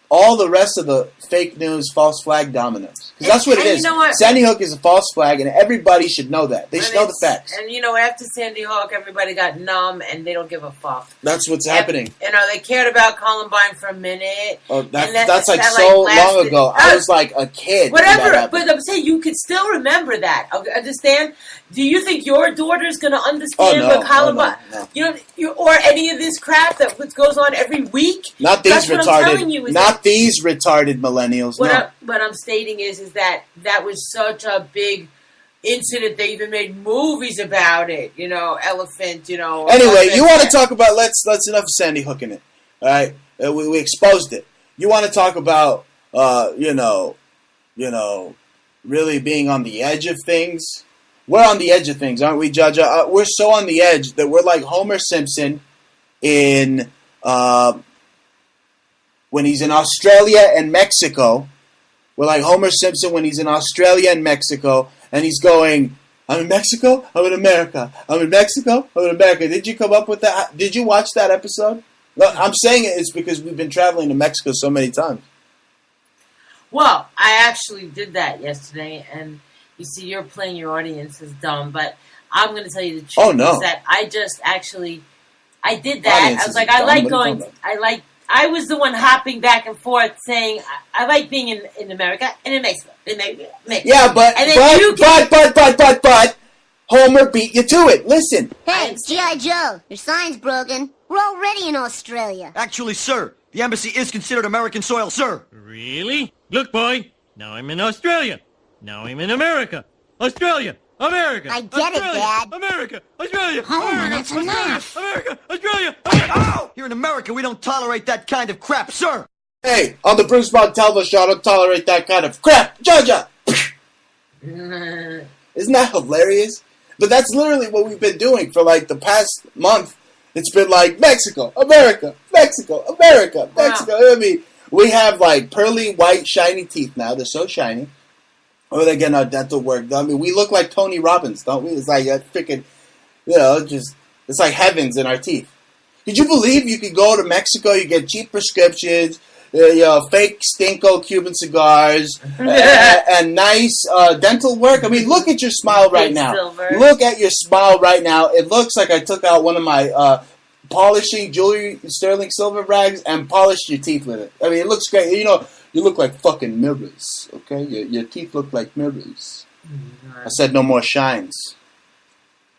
all the rest of the fake news, false flag dominoes. Because that's what it is. You know what? Sandy Hook is a false flag, and everybody should know that. They should know the facts. And after Sandy Hook, everybody got numb, and they don't give a fuck. That's what's happening. They cared about Columbine for a minute. Oh, that's like so long ago. I was like a kid. Whatever, but I'm saying you could still remember that. Understand? Do you think your daughter's going to understand what Columbine... No. Or any of this crap that goes on every week? Not these retarded. Not these retarded millennials. What I'm stating is that was such a big incident. They even made movies about it. Elephant. Anyway, you want to talk about? Let's enough of Sandy Hook in it. All right, we exposed it. You want to talk about? Really being on the edge of things. We're on the edge of things, aren't we, Jaja? We're so on the edge that we're like Homer Simpson in when he's in Australia and Mexico. We're like Homer Simpson when he's in Australia and Mexico, and he's going, I'm in Mexico, I'm in America. I'm in Mexico, I'm in America. Did you come up with that? Did you watch that episode? No, I'm saying it's because we've been traveling to Mexico so many times. Well, I actually did that yesterday, and you see, you're playing your audience as dumb, but I'm going to tell you the truth. Oh, no. Is that I did that. I was like, I was the one hopping back and forth saying, I like being in America and in Mexico. Yeah, but Homer beat you to it. Listen. Hey, it's G.I. Joe. Your sign's broken. We're already in Australia. Actually, sir, the embassy is considered American soil, sir. Really? Look, boy, now I'm in Australia. Now I'm in America. Australia. America. I get Australia, it, Dad. America. Australia. Homer, that's enough. America. Australia. America. Here in America, we don't tolerate that kind of crap, sir. Hey, on the Bruce Montalvo show, I don't tolerate that kind of crap. Jaja. Isn't that hilarious? But that's literally what we've been doing for like the past month. It's been like Mexico, America, Mexico, America, Mexico. Wow. I mean, we have like pearly white shiny teeth now. They're so shiny. Oh, they're getting our dental work done. I mean, we look like Tony Robbins, don't we? It's like that freaking, it's like heavens in our teeth. Could you believe you could go to Mexico, you get cheap prescriptions, fake Stinko Cuban cigars, and nice dental work? I mean, look at your smile right now. Silver. Look at your smile right now. It looks like I took out one of my polishing jewelry, sterling silver rags, and polished your teeth with it. I mean, it looks great. You look like fucking mirrors, okay? Your teeth look like mirrors. I said no more shines.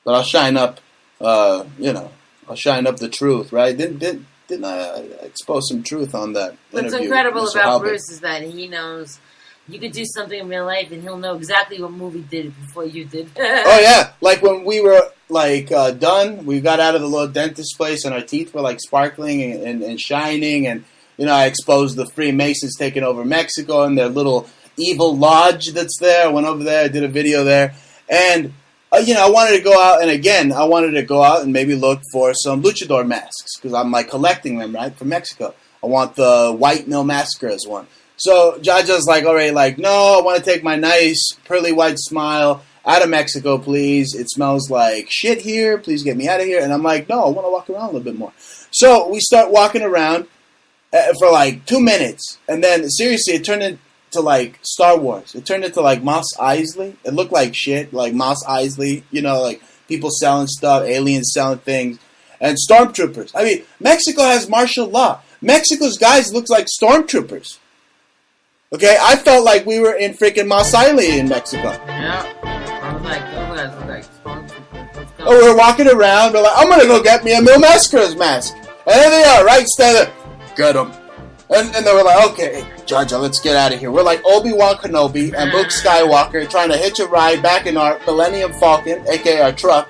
But I'll shine up, I'll shine up the truth, right? Didn't I expose some truth on that What's interview, incredible Mr. about Halbert? Bruce is that he knows you could do something in real life and he'll know exactly what movie did it before you did. Oh, yeah. Like when we were, done, we got out of the little dentist place and our teeth were, sparkling and shining, and I exposed the Freemasons taking over Mexico and their little evil lodge that's there. I went over there, I did a video there. And, I wanted to go out, and again, I wanted to go out and maybe look for some luchador masks, because I'm, collecting them, right, from Mexico. I want the white Mil Mascaras one. So, Jaja's all right, no, I want to take my nice, pearly white smile out of Mexico, please. It smells like shit here. Please get me out of here. And I'm like, no, I want to walk around a little bit more. So, we start walking around for 2 minutes, and then seriously, it turned into Star Wars. It turned into Mos Eisley. It looked like shit, like Mos Eisley. People selling stuff, aliens selling things, and stormtroopers. I mean, Mexico has martial law. Mexico's guys look like stormtroopers. Okay, I felt like we were in freaking Mos Eisley in Mexico. Yeah, I was like, those guys look like stormtroopers. Let's go. Oh, we're walking around. We're like, I'm gonna go get me a Mil Mascaras mask, and there they are, right, stand there. Get them. And they were like, okay, Jaja, let's get out of here. We're like Obi-Wan Kenobi and Luke Skywalker trying to hitch a ride back in our Millennium Falcon, a.k.a. our truck,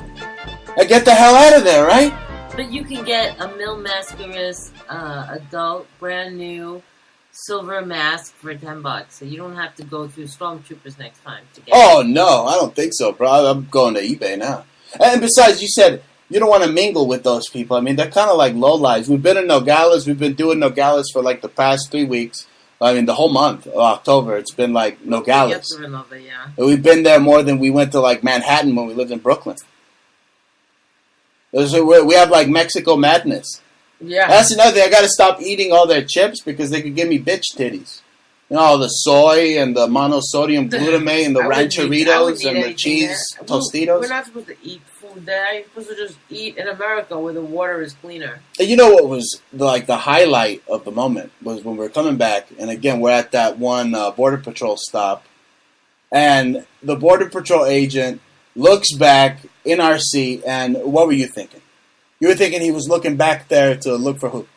and get the hell out of there, right? But you can get a Mil Mascaras adult, brand new, silver mask for $10, so you don't have to go through Stormtroopers next time to get it. No, I don't think so, bro. I'm going to eBay now. And besides, you said you don't want to mingle with those people. I mean, they're kind of like lowlives. We've been in Nogales. We've been doing Nogales for the past 3 weeks. I mean, the whole month of October, it's been Nogales. Yeah. We've been there more than we went to Manhattan when we lived in Brooklyn. We have Mexico madness. Yeah. That's another thing. I got to stop eating all their chips because they could give me bitch titties. You know, all the soy and the monosodium glutamate and the rancheritos and the cheese tostitos. We're not supposed to eat food there. You're supposed to just eat in America where the water is cleaner. And you know what was the highlight of the moment was when we were coming back, and again we're at that one Border Patrol stop, and the Border Patrol agent looks back in our seat, and what were you thinking? You were thinking he was looking back there to look for who?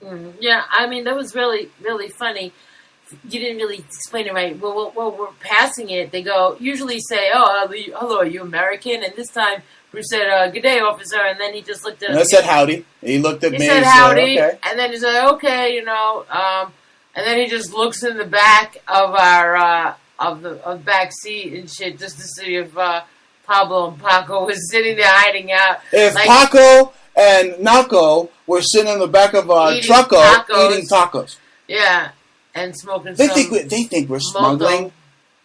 Mm-hmm. Yeah, I mean that was really, really funny. You didn't really explain it right. Well, we're passing it. They go, usually say, "Oh, hello, are you American?" And this time, Bruce said, "Good day, officer." And then he just looked at us. I said howdy. He looked at me. He said and howdy. Said, okay. And then he said, "Okay, you know." And then he just looks in the back of our of the back seat and shit, just to see if Pablo and Paco was sitting there hiding out. If Paco and Naco were sitting in the back of our trucko eating tacos. Yeah. And smoking. They think we're smuggling.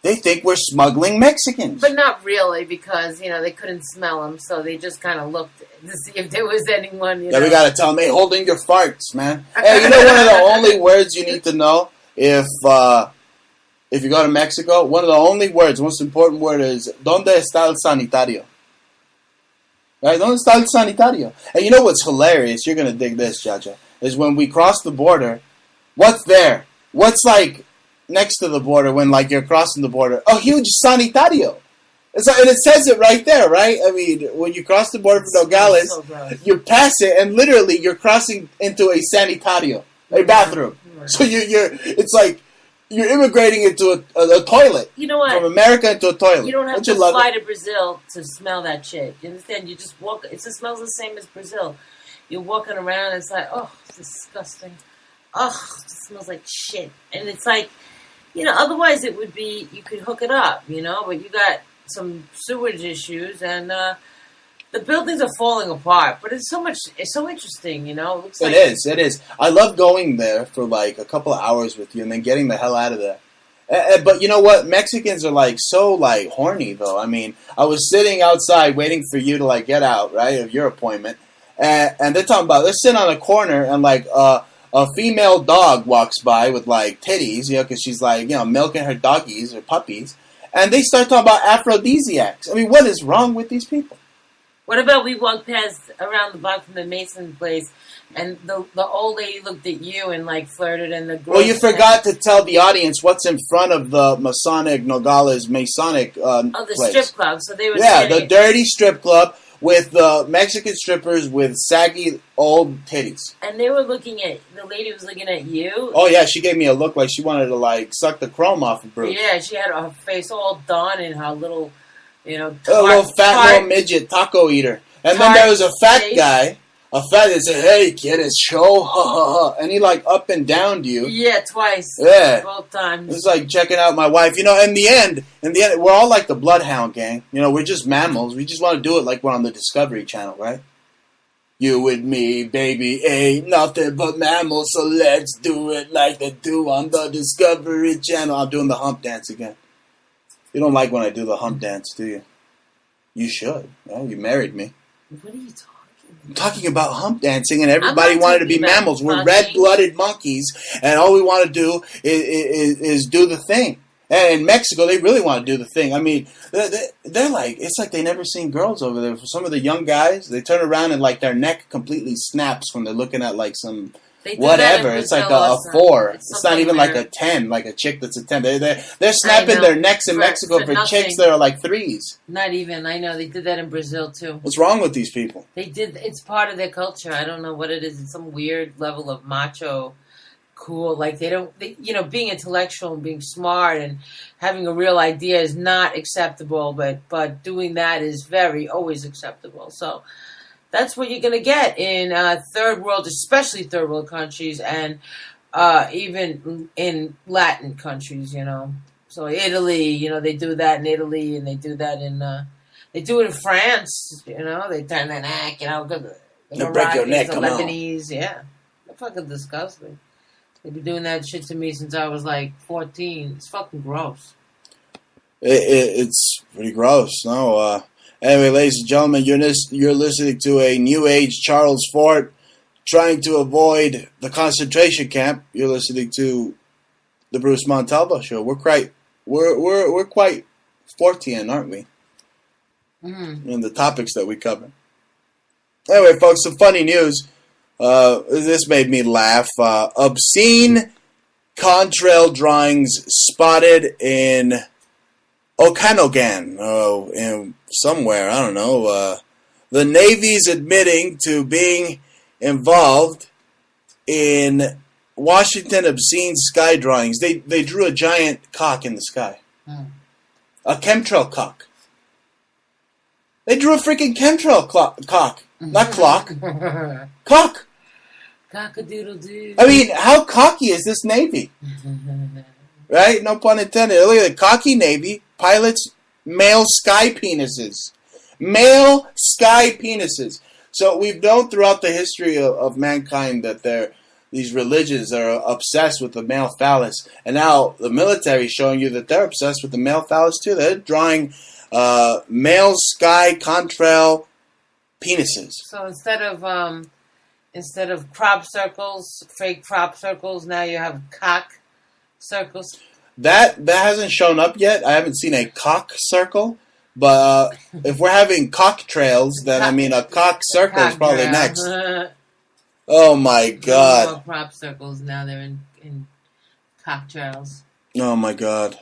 They think we're smuggling Mexicans, but not really, because they couldn't smell them, so they just kind of looked to see if there was anyone. Yeah, we gotta tell them, hey, hold in your farts, man. Hey, you know one of the only words you need to know if you go to Mexico, one of the only words, most important word is "Donde está el sanitario?" Right? ¿Dónde está el sanitario? And you know what's hilarious? You're gonna dig this, Jaja. Is when we cross the border, what's there? What's like next to the border when like you're crossing the border? A huge sanitario. And it says it right there, right? I mean, when you cross the border from Nogales, you pass it and literally you're crossing into a sanitario, a bathroom. Right. So it's like you're immigrating into a toilet. You know what? From America into a toilet. You don't have to fly to Brazil to smell that shit. You understand? You just walk. It just smells the same as Brazil. You're walking around. It's like, oh, it's disgusting. Ugh, it smells like shit. And it's like, otherwise it would be, you could hook it up, but you got some sewage issues and the buildings are falling apart. But it's so interesting, It looks like it is. I love going there for like a couple of hours with you and then getting the hell out of there. But you know what? Mexicans are like so like horny though. I mean, I was sitting outside waiting for you to like get out, right, of your appointment. And they're talking about, they're sitting on a corner and like, a female dog walks by with, like, titties, because she's, like, milking her doggies or puppies. And they start talking about aphrodisiacs. I mean, what is wrong with these people? What about we walked past around the block from the Mason place, and the old lady looked at you and, like, flirted, and the girl... Well, you forgot to tell the audience what's in front of the Nogales Masonic the place. Strip club. So they were the dirty strip club with the Mexican strippers with saggy old titties. And they were looking at, the lady was looking at you. Oh yeah, she gave me a look like she wanted to like suck the chrome off of Bruce. Yeah, she had her face all done in her little, a little fat little midget taco eater. And then there was a fat guy. A fat that said, "Hey kid, it's show," and he like up and downed you. Yeah, twice. Yeah, both times. It's like checking out my wife. In the end, we're all like the Bloodhound gang. We're just mammals. We just want to do it like we're on the Discovery Channel, right? You and me, baby, ain't nothing but mammals, so let's do it like they do on the Discovery Channel. I'm doing the hump dance again. You don't like when I do the hump dance, do you? You should. You married me. What are you talking? I'm talking about hump dancing, and everybody wanted to be mammals. We're red-blooded monkeys, and all we want to do is do the thing. And in Mexico, they really want to do the thing. I mean, they're like, it's like they never seen girls over there. For some of the young guys, they turn around and like their neck completely snaps when they're looking at like some whatever. It's like a 4. It's not even like a 10, like a chick that's a 10. They're snapping their necks in Mexico for chicks that are like 3s. Not even. I know they did that in Brazil too. What's wrong with these people? They did. It's part of their culture. I don't know what it is. It's some weird level of macho. Cool, like being intellectual and being smart and having a real idea is not acceptable, but doing that is always acceptable. So that's what you're gonna get in third world, especially third world countries, and even in Latin countries. So Italy, they do that in Italy, and they do that they do it in France. They turn their neck, they break your neck, come on. Lebanese, yeah, they're fucking disgusting. They've been doing that shit to me since I was like 14. It's fucking gross. It's pretty gross. No. Anyway, ladies and gentlemen, you're listening to a New Age Charles Fort trying to avoid the concentration camp. You're listening to the Bruce Montalvo Show. We're quite Fortean, aren't we? In the topics that we cover. Anyway, folks, some funny news. This made me laugh. Obscene contrail drawings spotted in Okanogan, in somewhere, I don't know. The Navy's admitting to being involved in Washington obscene sky drawings. They drew a giant cock in the sky. A chemtrail cock. They drew a freaking chemtrail cock. Not clock. Cock. Cock-a-doodle-doo. I mean, how cocky is this Navy? Right? No pun intended. Look at the cocky Navy. Pilots, male sky penises. Male sky penises. So we've known throughout the history of mankind that these religions are obsessed with the male phallus. And now the military is showing you that they're obsessed with the male phallus too. They're drawing male sky contrail penises. So instead of crop circles, fake crop circles, now you have cock circles. That hasn't shown up yet. I haven't seen a cock circle. But if we're having cock trails, then a cock circle is probably next. Oh my God! No more crop circles now; they're in cock trails. Oh my God,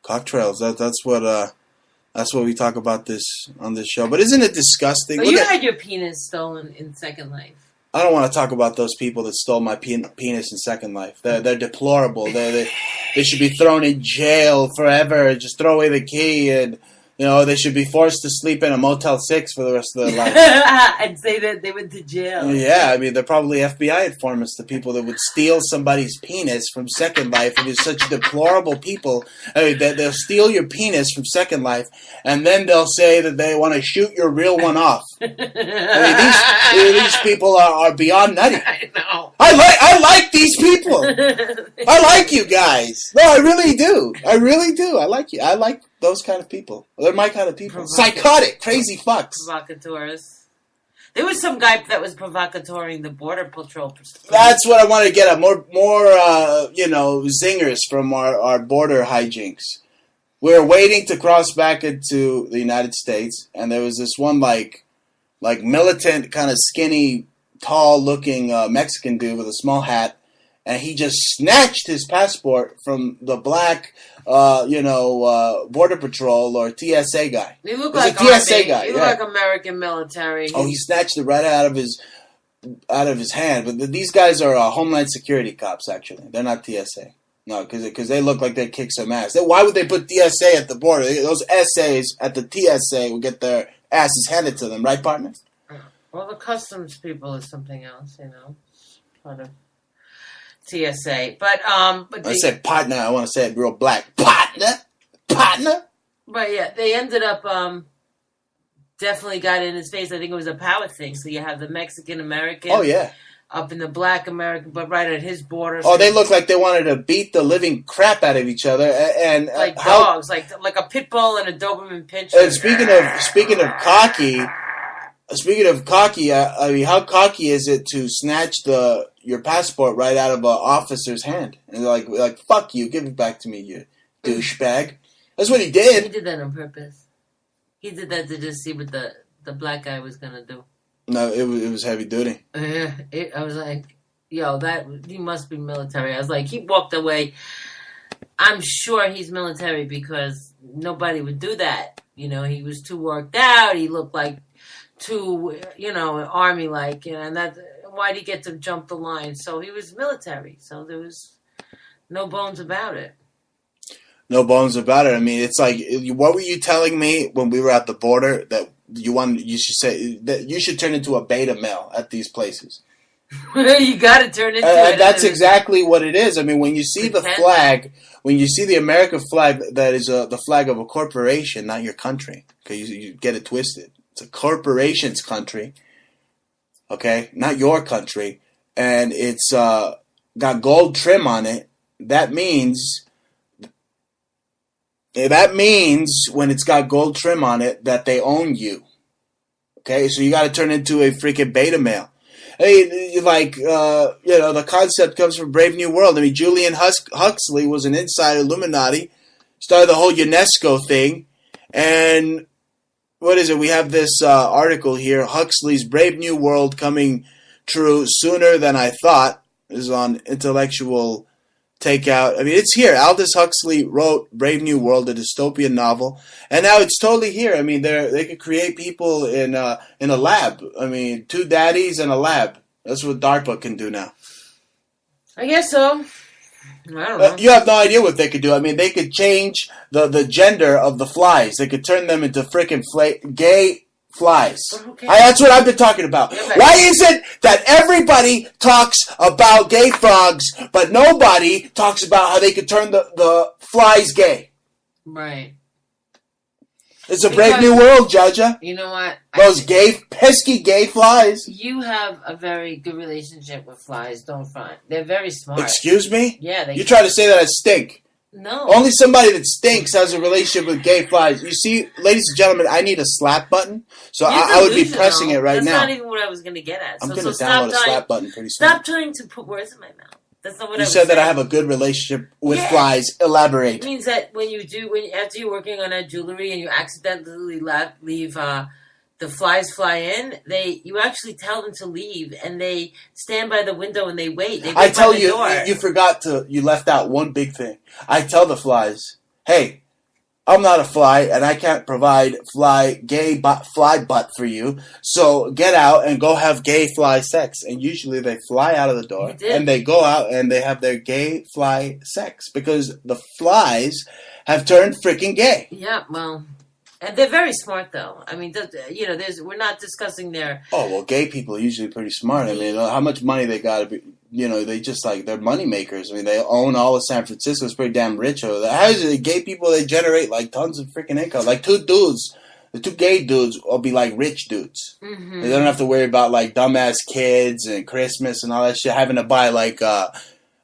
cock trails. That's what we talk about on this show. But isn't it disgusting? But you had your penis stolen in Second Life. I don't want to talk about those people that stole my penis in Second Life. They're deplorable. They should be thrown in jail forever. Just throw away the key and. They should be forced to sleep in a Motel 6 for the rest of their life. I'd say that they went to jail. Yeah, I mean, they're probably FBI informants, the people that would steal somebody's penis from Second Life. It is such deplorable people. I mean, they'll steal your penis from Second Life, and then they'll say that they want to shoot your real one off. I mean, these people are beyond nutty. I know. I like these people. I like you guys. No, I really do. I really do. I like you. I like those kind of people. They're my kind of people. Psychotic, crazy fucks. Provocateurs. There was some guy that was provocatoring the Border Patrol. That's what I want to get at. More zingers from our border hijinks. We were waiting to cross back into the United States, and there was this one like militant, kind of skinny, tall-looking Mexican dude with a small hat, and he just snatched his passport from the black, Border Patrol or TSA guy. He looked like a TSA guy. He looked like American military. Oh, he snatched it right out of his hand. But these guys are Homeland Security cops. Actually, they're not TSA. No, because they look like they kick some ass. Why would they put TSA at the border? Those SAs at the TSA will get their asses handed to them, right, partner? Well, the customs people is something else, part of TSA. But I said partner. I want to say it real black. Partner. But yeah, they ended up definitely got in his face. I think it was a power thing. So you have the Mexican American. Oh yeah. Up in the black American, but right at his border. Oh, they look like they wanted to beat the living crap out of each other, and like dogs, like a pit bull and a Doberman Pinscher. And speaking of cocky. Speaking of cocky, I mean, how cocky is it to snatch your passport right out of an officer's hand and like fuck you, give it back to me, you douchebag. That's what he did. He did that on purpose. He did that to just see what the black guy was gonna do. No, it was heavy duty. I was like, yo, he must be military. I was like, he walked away. I'm sure he's military because nobody would do that. He was too worked out. He looked like too, army-like, and that. Why'd he get to jump the line? So he was military. So there was no bones about it. No bones about it. I mean, it's like, what were you telling me when we were at the border that you should say that you should turn into a beta male at these places? You got to turn into it. That's exactly what it is. I mean, when you see the flag, when you see the American flag, that is the flag of a corporation, not your country. Okay, you get it twisted. It's a corporation's country, okay, not your country, and it's got gold trim on it. That means when it's got gold trim on it that they own you. Okay, so you got to turn into a freaking beta male. I mean, like, the concept comes from Brave New World. I mean, Julian Huxley was an inside Illuminati, started the whole UNESCO thing, and what is it? We have this article here, Huxley's Brave New World coming true sooner than I thought. This is on Intellectual Takeout. I mean, it's here. Aldous Huxley wrote Brave New World, a dystopian novel, and now it's totally here. I mean, they could create people in a lab. I mean, 2 daddies and a lab. That's what DARPA can do now. I guess so. I don't know. You have no idea what they could do. I mean, they could change the gender of the flies. They could turn them into freaking gay flies. Okay. That's what I've been talking about. Yeah, why is it that everybody talks about gay frogs, but nobody talks about how they could turn the flies gay? Right. It's a brave new world, Jaja. You know what? Those pesky gay flies. You have a very good relationship with flies, don't front. They're very smart. Excuse me? Yeah. You try to say that I stink. No. Only somebody that stinks has a relationship with gay flies. You see, ladies and gentlemen, I need a slap button, so I would be pressing it right now. That's not even what I was going to get at. I'm going to download a slap button pretty soon. Stop trying to put words in my mouth. That's not what I was saying. You said that saying. I have a good relationship with flies. Elaborate. It means that after you're working on that jewelry and you accidentally leave the flies fly in, you actually tell them to leave, and they stand by the window and they wait. I tell you, you left out one big thing. I tell the flies, hey, I'm not a fly, and I can't provide fly butt for you, so get out and go have gay fly sex. And usually they fly out of the door, and they go out and they have their gay fly sex, because the flies have turned freaking gay. Yeah, well... And they're very smart, though. I mean, we're not discussing their... Oh, well, gay people are usually pretty smart. I mean, how much money they got to be... they just, they're money makers. I mean, they own all of San Francisco. It's pretty damn rich over there. How is it gay people, they generate, tons of freaking income? Like, 2 dudes, the 2 gay dudes will be, rich dudes. Mm-hmm. They don't have to worry about, dumbass kids and Christmas and all that shit, having to buy,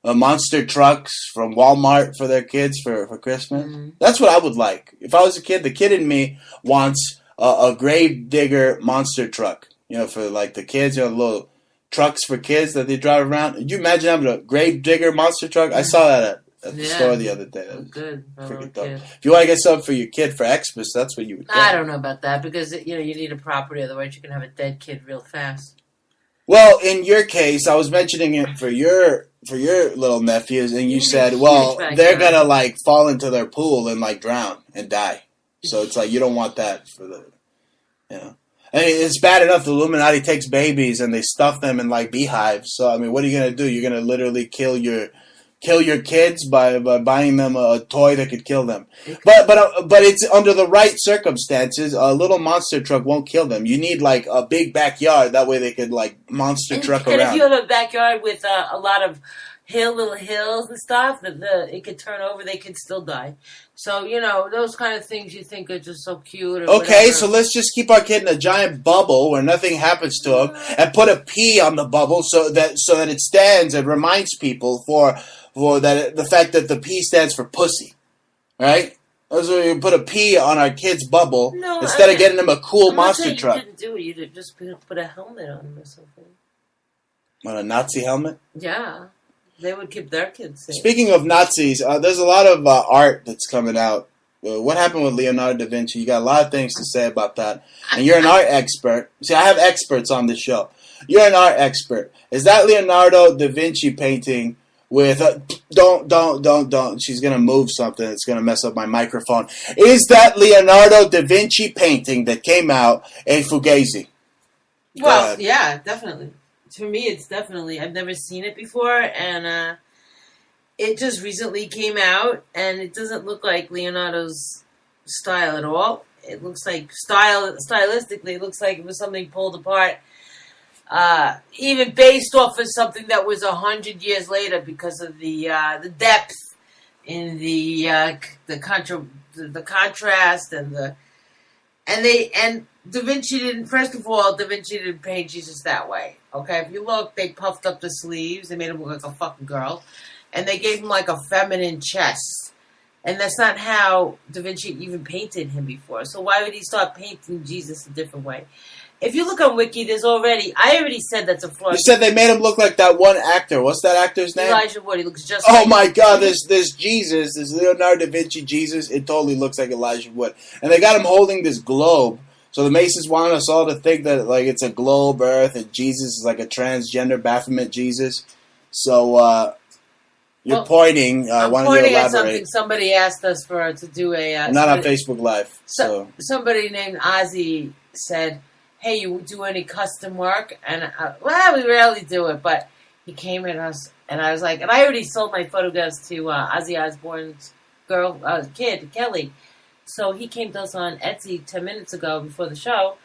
monster trucks from Walmart for their kids for Christmas. Mm-hmm. That's what I would like. If I was a kid, the kid in me wants a grave digger monster truck. For the kids, the little trucks for kids that they drive around. Could you imagine having a grave digger monster truck? I saw that at the store the other day. That was good. Freaking dope. If you want to get something for your kid for Xmas, that's what you would get. I don't know about that, because you need a property, otherwise you can have a dead kid real fast. Well, in your case, I was mentioning it for your little nephews, and you said, well, they're gonna fall into their pool and drown and die. So it's you don't want that for the, I mean, it's bad enough the Illuminati takes babies and they stuff them in beehives. So I mean, what are you gonna do? You're gonna literally kill your kids by buying them a toy that could kill them. But it's under the right circumstances. A little monster truck won't kill them. You need a big backyard. That way they could monster truck around. And if you have a backyard with a lot of little hills and stuff, it could turn over. They could still die. So those kind of things you think are just so cute. Or okay, whatever. So let's just keep our kid in a giant bubble where nothing happens to him, and put a P on the bubble so that it stands and reminds people for the fact that the P stands for pussy, right? So you put a P on our kid's bubble instead of getting him a cool monster truck. You didn't do it. You just put a helmet on him or something. What, a Nazi helmet? Yeah, they would keep their kids safe. Speaking of Nazis, there's a lot of art that's coming out. What happened with Leonardo da Vinci? You got a lot of things to say about that, and you're an art expert. See, I have experts on this show. You're an art expert. Is that Leonardo da Vinci painting? With don't. She's gonna move something. It's gonna mess up my microphone. Is that Leonardo da Vinci painting that came out a Fugazi? Well, yeah, definitely. For me, it's definitely. I've never seen it before, and it just recently came out, and it doesn't look like Leonardo's style at all. It looks like stylistically, it looks like it was something pulled apart. Even based off of something that was 100 years later, because of the depth in the contrast and Da Vinci didn't. First of all, Da Vinci didn't paint Jesus that way. Okay, if you look, they puffed up the sleeves, they made him look like a fucking girl, and they gave him a feminine chest. And that's not how Da Vinci even painted him before. So why would he start painting Jesus a different way? If you look on Wiki, I already said that's a fraud. You said they made him look like that one actor. What's that actor's name? Elijah Wood. He looks just Oh my God, this Jesus, this Leonardo da Vinci Jesus, it totally looks like Elijah Wood. And they got him holding this globe. So the Masons want us all to think that like it's a globe Earth and Jesus is like a transgender Baphomet Jesus. So you're pointing. I'm why don't pointing you at elaborate? something somebody asked us to do a... I'm not on Facebook Live. So somebody named Ozzy said, hey, you do any custom work? And, well, we rarely do it, but he came at us, and I was like, and I already sold my photographs to Ozzy Osbourne's kid, Kelly. So he came to us on Etsy 10 minutes ago before the show,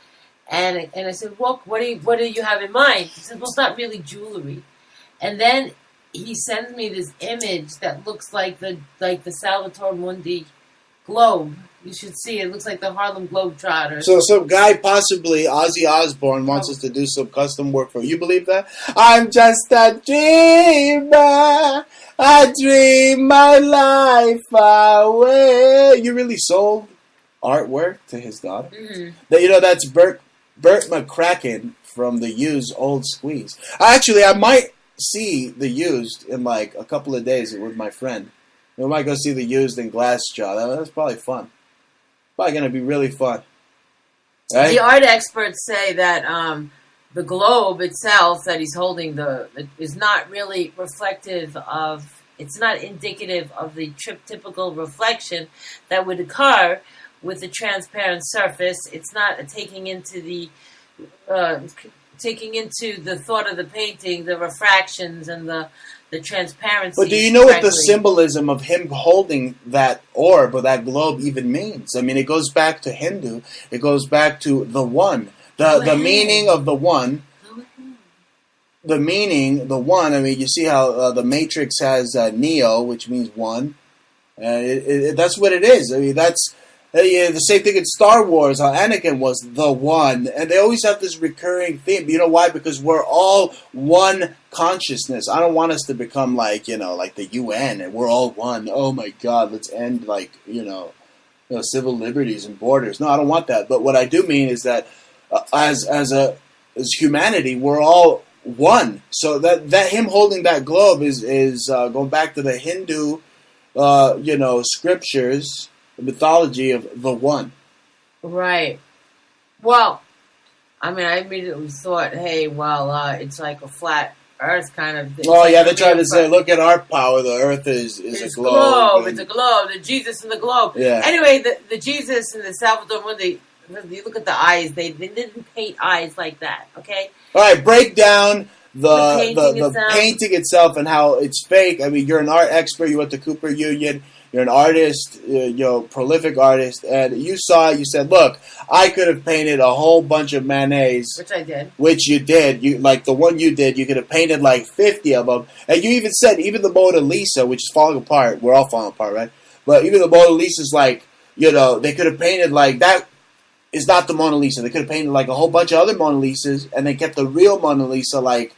and I said, well, what do you have in mind? He said, well, it's not really jewelry. And then he sends me this image that looks like the Salvatore Mundi globe. You should see it. It looks like the Harlem Globetrotters. So some guy, possibly Ozzy Osbourne, wants us to do some custom work for you. You believe that? I'm just a dreamer. I dream my life away. You really sold artwork to his daughter? Mm-hmm. That's Burt McCracken from the Used Old Squeeze. Actually, I might see the Used in like a couple of days with my friend. We might go see the Used in Glassjaw. That's probably fun. Probably going to be really fun. Right? The art experts say that the globe itself that he's holding is not really reflective of, it's not indicative of the typical reflection that would occur with a transparent surface. It's not taking into the thought of the painting, the refractions and the transparency. But do you know what the symbolism of him holding that orb or that globe even means? I mean, it goes back to Hindu. It goes back to the one. The meaning of the one. The meaning, the one, I mean, you see how the Matrix has Neo, which means one. That's what it is. I mean, that's the same thing in Star Wars, how Anakin was the one. And they always have this recurring theme. You know why? Because we're all one consciousness. I don't want us to become like the UN and we're all one. Oh my God, let's end civil liberties and borders. No, I don't want that. But what I do mean is that as humanity, we're all one. So that him holding that globe is going back to the Hindu, scriptures, the mythology of the one. Right. Well, I mean, I immediately thought, hey, well, it's like a flat Earth kind of thing. Oh, yeah, they're trying to say, look at our power. The Earth is a globe. It's a globe. The Jesus in the globe. Yeah. Anyway, the Jesus and the Salvador, when you look at the eyes, they didn't paint eyes like that, okay? All right, break down the painting itself and how it's fake. I mean, you're an art expert. You went to Cooper Union. You're an artist, prolific artist, and you saw it. You said, "Look, I could have painted a whole bunch of Manets, which I did. Which you did. You like the one you did. You could have painted like 50 of them, and you even said even the Mona Lisa, which is falling apart. We're all falling apart, right? But even the Mona Lisa's like, they could have painted like that. Is not the Mona Lisa. They could have painted like a whole bunch of other Mona Lisas, and they kept the real Mona Lisa like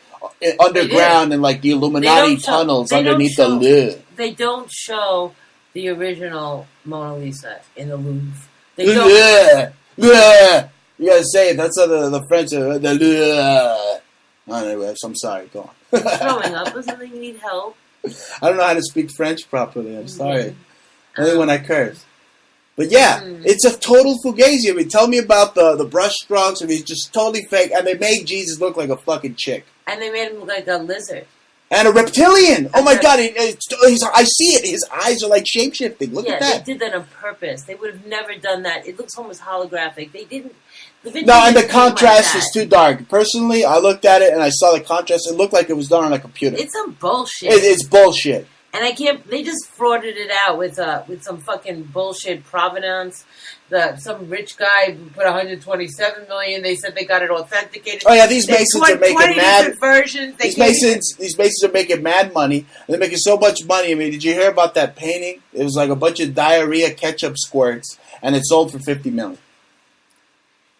underground in like the Illuminati tunnels underneath the Louvre. They don't show the original Mona Lisa in the Louvre. They don't. Yeah. You gotta say it. That's how the French the Louvre. Anyway, I'm sorry. Go on. Growing up, doesn't mean you need help. I don't know how to speak French properly. I'm sorry. Only when I curse. But yeah, it's a total fugazi. I mean, tell me about the brush strokes. I mean, it's just totally fake. And they made Jesus look like a fucking chick. And they made him look like a lizard. And a reptilian! Oh my God! I see it. His eyes are like shapeshifting. Look at that. Yeah, they did that on purpose. They would have never done that. It looks almost holographic. They didn't. No, and the contrast is too dark. Personally, I looked at it and I saw the contrast. It looked like it was done on a computer. It's some bullshit. It's bullshit. And I can't. They just frauded it out with some fucking bullshit provenance. Some rich guy put $127 million. They said they got it authenticated. Oh yeah, these Masons are making 20 mad versions. These Masons are making mad money. They're making so much money. I mean, did you hear about that painting? It was like a bunch of diarrhea ketchup squirts, and it sold for $50 million.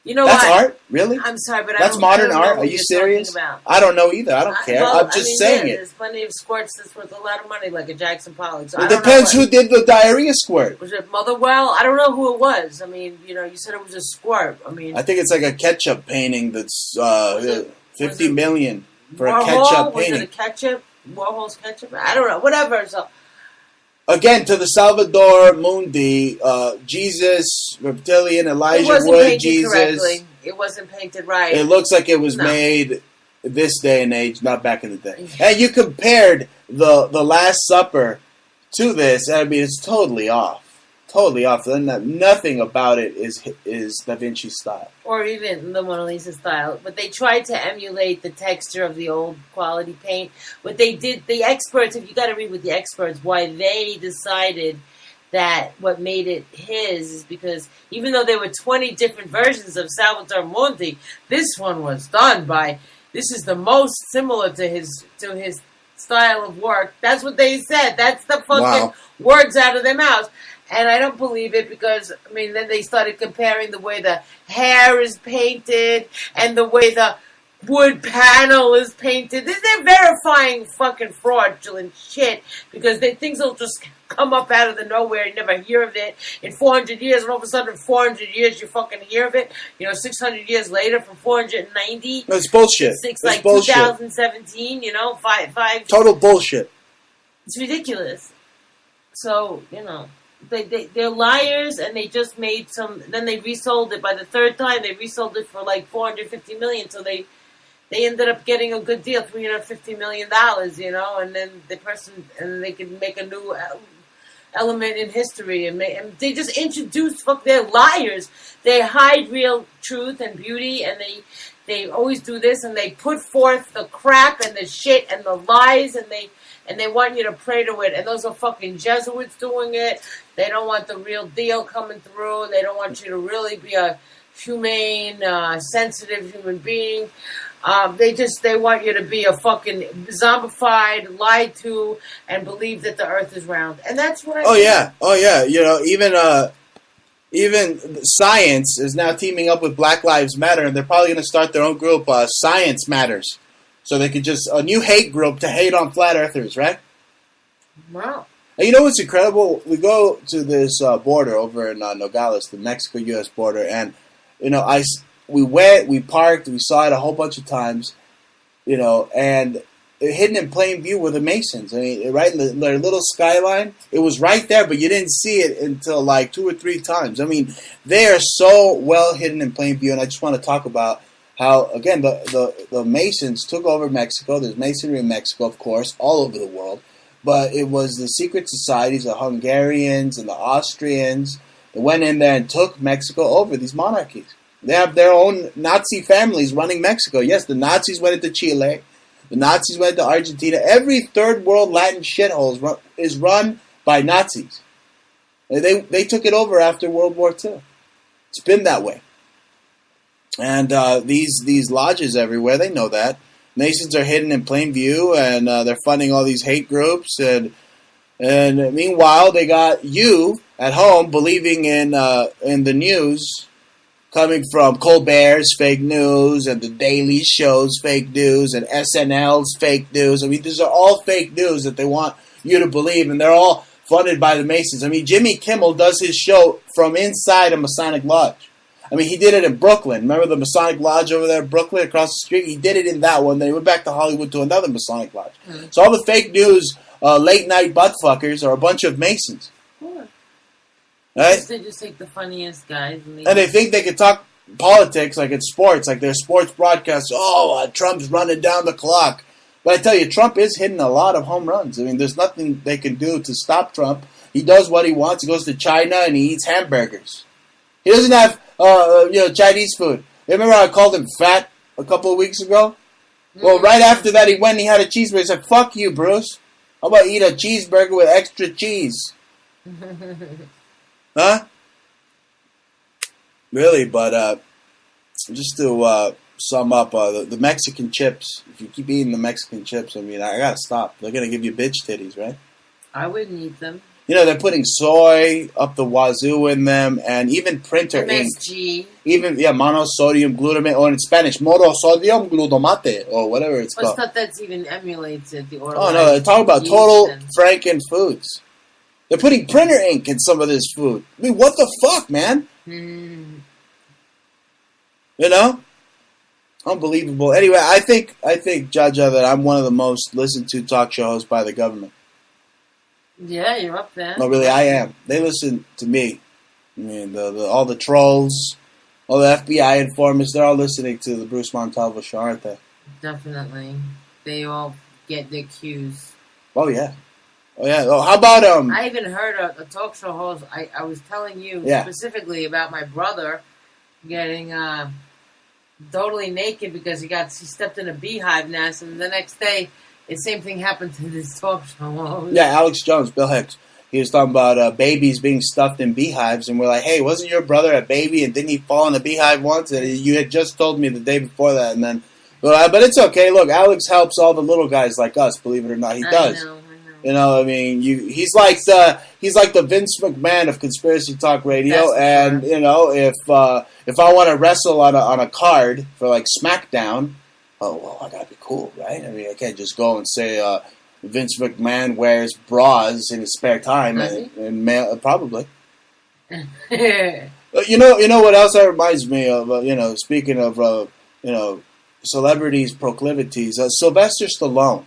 You know That's what? art? Really? I'm sorry, but that's modern art? Are you serious? I don't know either. I don't care. I'm just saying it. There's plenty of squirts that's worth a lot of money, like a Jackson Pollock. So it depends who did the diarrhea squirt. Was it Motherwell? I don't know who it was. I mean, you said it was a squirt. I mean, I think it's like a ketchup painting that's $50 million for Warhol? A ketchup painting. Was it a ketchup? Warhol's ketchup? I don't know. Whatever. So. Again, to the Salvador Mundi, Jesus, Reptilian, Elijah Wood, Jesus. Correctly. It wasn't painted right. It looks like it was made this day and age, not back in the day. And you compared the Last Supper to this, I mean, it's totally off. Totally off. Nothing about it is Da Vinci style. Or even the Mona Lisa style. But they tried to emulate the texture of the old quality paint. What they did, the experts, if you got to read with the experts, why they decided that what made it his is because even though there were 20 different versions of Salvator Mundi, this one was done by, this is the most similar to his style of work. That's what they said. That's the fucking words out of their mouths. And I don't believe it because, I mean, then they started comparing the way the hair is painted and the way the wood panel is painted. They're verifying fucking fraudulent shit because things will just come up out of the nowhere. You never hear of it in 400 years, and all of a sudden in 400 years you fucking hear of it. 600 years later from 490. That's bullshit. Like bullshit. 2017, five. Total bullshit. It's ridiculous. So, they're liars, and they just made some. Then they resold it. By the third time, they resold it for like $450 million. So they ended up getting a good deal, $350 million. And then they could make a new element in history, and they just introduce. They're liars. They hide real truth and beauty, and they always do this, and they put forth the crap and the shit and the lies, and they want you to pray to it. And those are fucking Jesuits doing it. They don't want the real deal coming through. They don't want you to really be a humane, sensitive human being. They want you to be a fucking zombified, lied to, and believe that the earth is round. And that's what I think. Oh yeah. Even science is now teaming up with Black Lives Matter, and they're probably going to start their own group, Science Matters. So they could a new hate group to hate on flat earthers, right? Wow. And you know what's incredible? We go to this border over in Nogales, the Mexico-U.S. border, and we went, we parked, we saw it a whole bunch of times, and hidden in plain view were the Masons. I mean, right, their little skyline, it was right there, but you didn't see it until like 2 or 3 times. I mean, they are so well hidden in plain view, and I just want to talk about how, again, the Masons took over Mexico. There's masonry in Mexico, of course, all over the world. But it was the secret societies, the Hungarians and the Austrians, that went in there and took Mexico over, these monarchies. They have their own Nazi families running Mexico. Yes, the Nazis went into Chile. The Nazis went to Argentina. Every third world Latin shithole is run by Nazis. They took it over after World War II. It's been that way. And these lodges everywhere, they know that. Masons are hidden in plain view, and they're funding all these hate groups. And meanwhile, they got you at home believing in the news coming from Colbert's fake news and the Daily Show's fake news and SNL's fake news. I mean, these are all fake news that they want you to believe, and they're all funded by the Masons. I mean, Jimmy Kimmel does his show from inside a Masonic lodge. I mean, he did it in Brooklyn. Remember the Masonic Lodge over there in Brooklyn across the street? He did it in that one. Then he went back to Hollywood to another Masonic Lodge. Mm-hmm. So all the fake news, late-night buttfuckers are a bunch of Masons. Sure. Right? They just take the funniest guys. And they think they can talk politics like it's sports, like their sports broadcasts. Trump's running down the clock. But I tell you, Trump is hitting a lot of home runs. I mean, there's nothing they can do to stop Trump. He does what he wants. He goes to China and he eats hamburgers. He doesn't have Chinese food. Remember how I called him fat a couple of weeks ago? Mm-hmm. Well, right after that, he went and he had a cheeseburger. He said, "Fuck you, Bruce. How about eat a cheeseburger with extra cheese?" Huh? Really, but just to sum up, the Mexican chips, if you keep eating the Mexican chips, I mean, I gotta stop. They're gonna give you bitch titties, right? I wouldn't eat them. You know, they're putting soy up the wazoo in them, and even printer MSG. ink. Even, monosodium glutamate, or in Spanish, monosodium glutamate, or whatever it's called. What's that that's even emulates it? Oh, no, they're talking about total Franken foods. They're putting printer ink in some of this food. I mean, what the fuck, man? You know? Unbelievable. Anyway, I think, Jaja, that I'm one of the most listened to talk show hosts by the government. Yeah, you're up there. No, really, I am. They listen to me. I mean, all the trolls, all the FBI informants, they're all listening to the Bruce Montalvo show, aren't they? Definitely. They all get their cues. Oh, yeah. Oh, yeah. Oh, how about, I even heard a talk show host, I was telling you specifically about my brother getting totally naked because he stepped in a beehive nest, and the next day, the same thing happened to this talk show host. Yeah, Alex Jones, Bill Hicks. He was talking about babies being stuffed in beehives, and we're like, hey, wasn't your brother a baby, and didn't he fall in a beehive once? And you had just told me the day before that, and then... But it's okay. Look, Alex helps all the little guys like us, believe it or not. He does. I know. You know, I mean, he's like the Vince McMahon of Conspiracy Talk Radio, and you know, if I want to wrestle on a card for like SmackDown, oh well, I gotta be cool, right? I mean, I can't just go and say Vince McMahon wears bras in his spare time, and probably. You know what else that reminds me of? Speaking of celebrities' proclivities, Sylvester Stallone.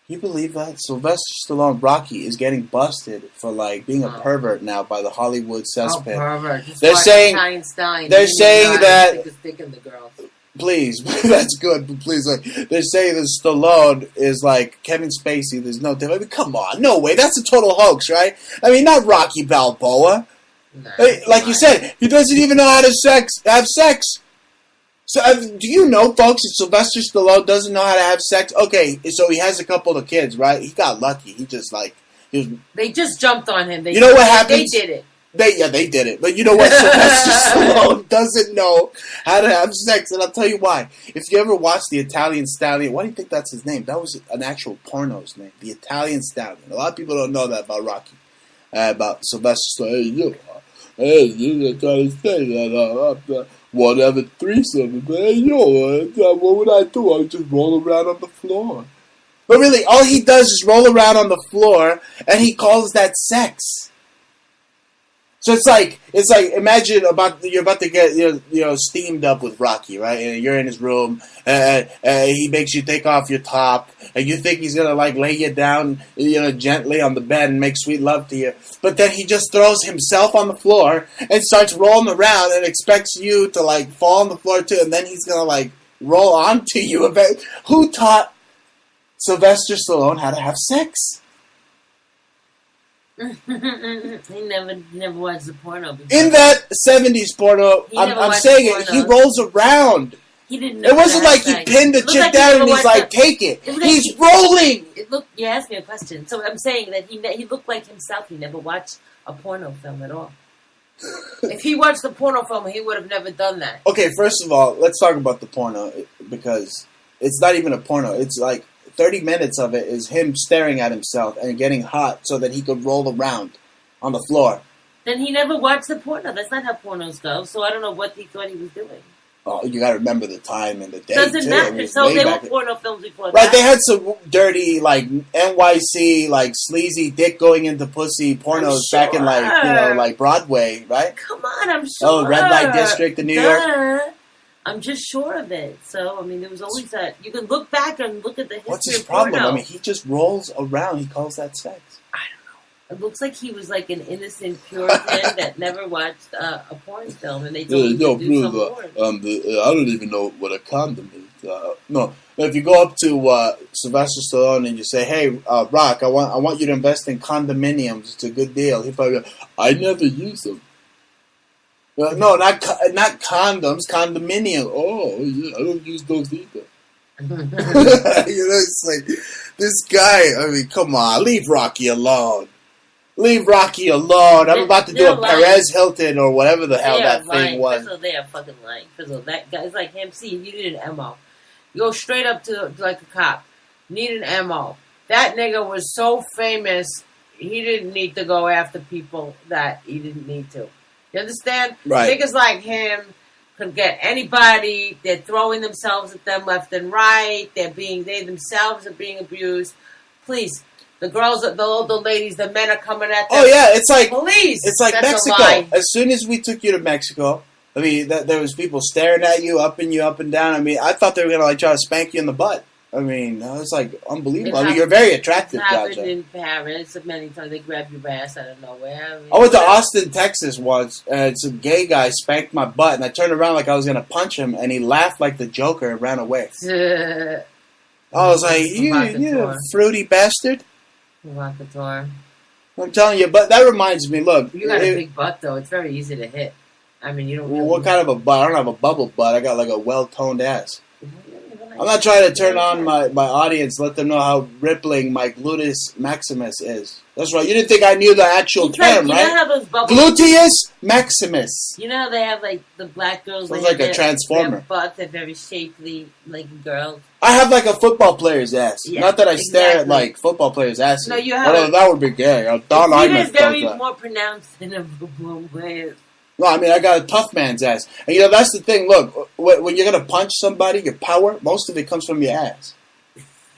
You believe that? Sylvester Stallone, Rocky, is getting busted for like being a pervert now by the Hollywood cesspit. Pervert. They're saying that. The please, that's good. But please, they're saying that Stallone is like Kevin Spacey. There's no difference. I mean, come on, no way. That's a total hoax, right? I mean, not Rocky Balboa. No, like you said, he doesn't even know how to have sex. So, do you know, folks, that Sylvester Stallone doesn't know how to have sex? Okay, so he has a couple of kids, right? He got lucky. They just jumped on him. You know what happens? They did it. They did it. But you know what? Sylvester Stallone doesn't know how to have sex, and I'll tell you why. If you ever watched The Italian Stallion, why do you think that's his name? That was an actual porno's name, The Italian Stallion. A lot of people don't know that about Rocky, about Sylvester Stallone. You're trying to say that whatever threesome, man, what would I do? I would just roll around on the floor. But really, all he does is roll around on the floor, and he calls that sex. So it's like imagine you're about to get steamed up with Rocky, right? And you're in his room, and he makes you take off your top, and you think he's gonna like lay you down, gently on the bed and make sweet love to you. But then he just throws himself on the floor and starts rolling around and expects you to like fall on the floor too, and then he's gonna like roll onto you. Who taught Sylvester Stallone how to have sex? He never watched the porno before. In that 70s porno, I'm saying it, he rolls around. He didn't know. It wasn't like he pinned the chick down and he's like, take it. He's rolling. You asked me a question. So I'm saying that he looked like himself. He never watched a porno film at all. If he watched the porno film, he would have never done that. Okay, first of all, let's talk about the porno, because it's not even a porno. It's like 30 minutes of it is him staring at himself and getting hot so that he could roll around on the floor. Then he never watched the porno. That's not how pornos go. So I don't know what he thought he was doing. Oh, you gotta remember the time and the day. Doesn't matter. So they were porno films before that. Right, they had some dirty, like, NYC, like, sleazy dick going into pussy pornos back in, like, like Broadway, right? Come on, I'm sure. Oh, Red Light District in New York? I'm just sure of it. So, I mean, there was always that. You can look back and look at the history What's his of porno. problem? I mean, he just rolls around. He calls that sex. I don't know. It looks like he was like an innocent Puritan that never watched a porn film, and they told him to do some porn. I don't even know what a condom is. No, if you go up to Sylvester Stallone and you say, "Hey, Rock, I want you to invest in condominiums. It's a good deal." He probably go, "I never use them." No, not condoms, condominium. Oh, yeah, I don't use those either. It's like, this guy, I mean, come on, leave Rocky alone. Leave Rocky alone. I'm about to do a Perez Hilton or whatever the hell that thing was. First of all, they are fucking lying. First of all, that guy's like him. See, you need an MO. You go straight up to like a cop. Need an MO. That nigga was so famous he didn't need to go after people that he didn't need to. You understand? Right. Niggas like him could get anybody. They're throwing themselves at them left and right. They themselves are being abused. Please, the girls, the older ladies, the men are coming at them. Oh yeah, it's like please. It's like That's Mexico. As soon as we took you to Mexico, I mean, there was people staring at you, up and down. I mean, I thought they were gonna like try to spank you in the butt. I mean, it was like unbelievable. I mean, you're very attractive, It happened Jaja. in Paris many times. They grab your ass out of nowhere. I went to Austin, Texas once, and some gay guy spanked my butt, and I turned around like I was gonna punch him, and he laughed like the Joker and ran away. I was like, you fruity bastard. Provocateur. I'm telling you, but that reminds me, look. You got a big butt, though. It's very easy to hit. I mean, you don't... Well, what kind of a butt? I don't have a bubble butt. I got like a well-toned ass. I'm not trying to turn on my audience, let them know how rippling my gluteus maximus is. That's right. You didn't think I knew the actual term, you right? know how those bubbles... Gluteus maximus. You know how they have, like, the black girls... Sounds like a transformer. Their butts are very shapely, like girls. I have like a football player's ass. Yeah, not that I stare at exactly. like football players' asses. No, you have... Although that would be gay. It's even very more pronounced than a football player's. No, I mean, I got a tough man's ass. And, you know, that's the thing. Look, when you're going to punch somebody, your power, most of it comes from your ass.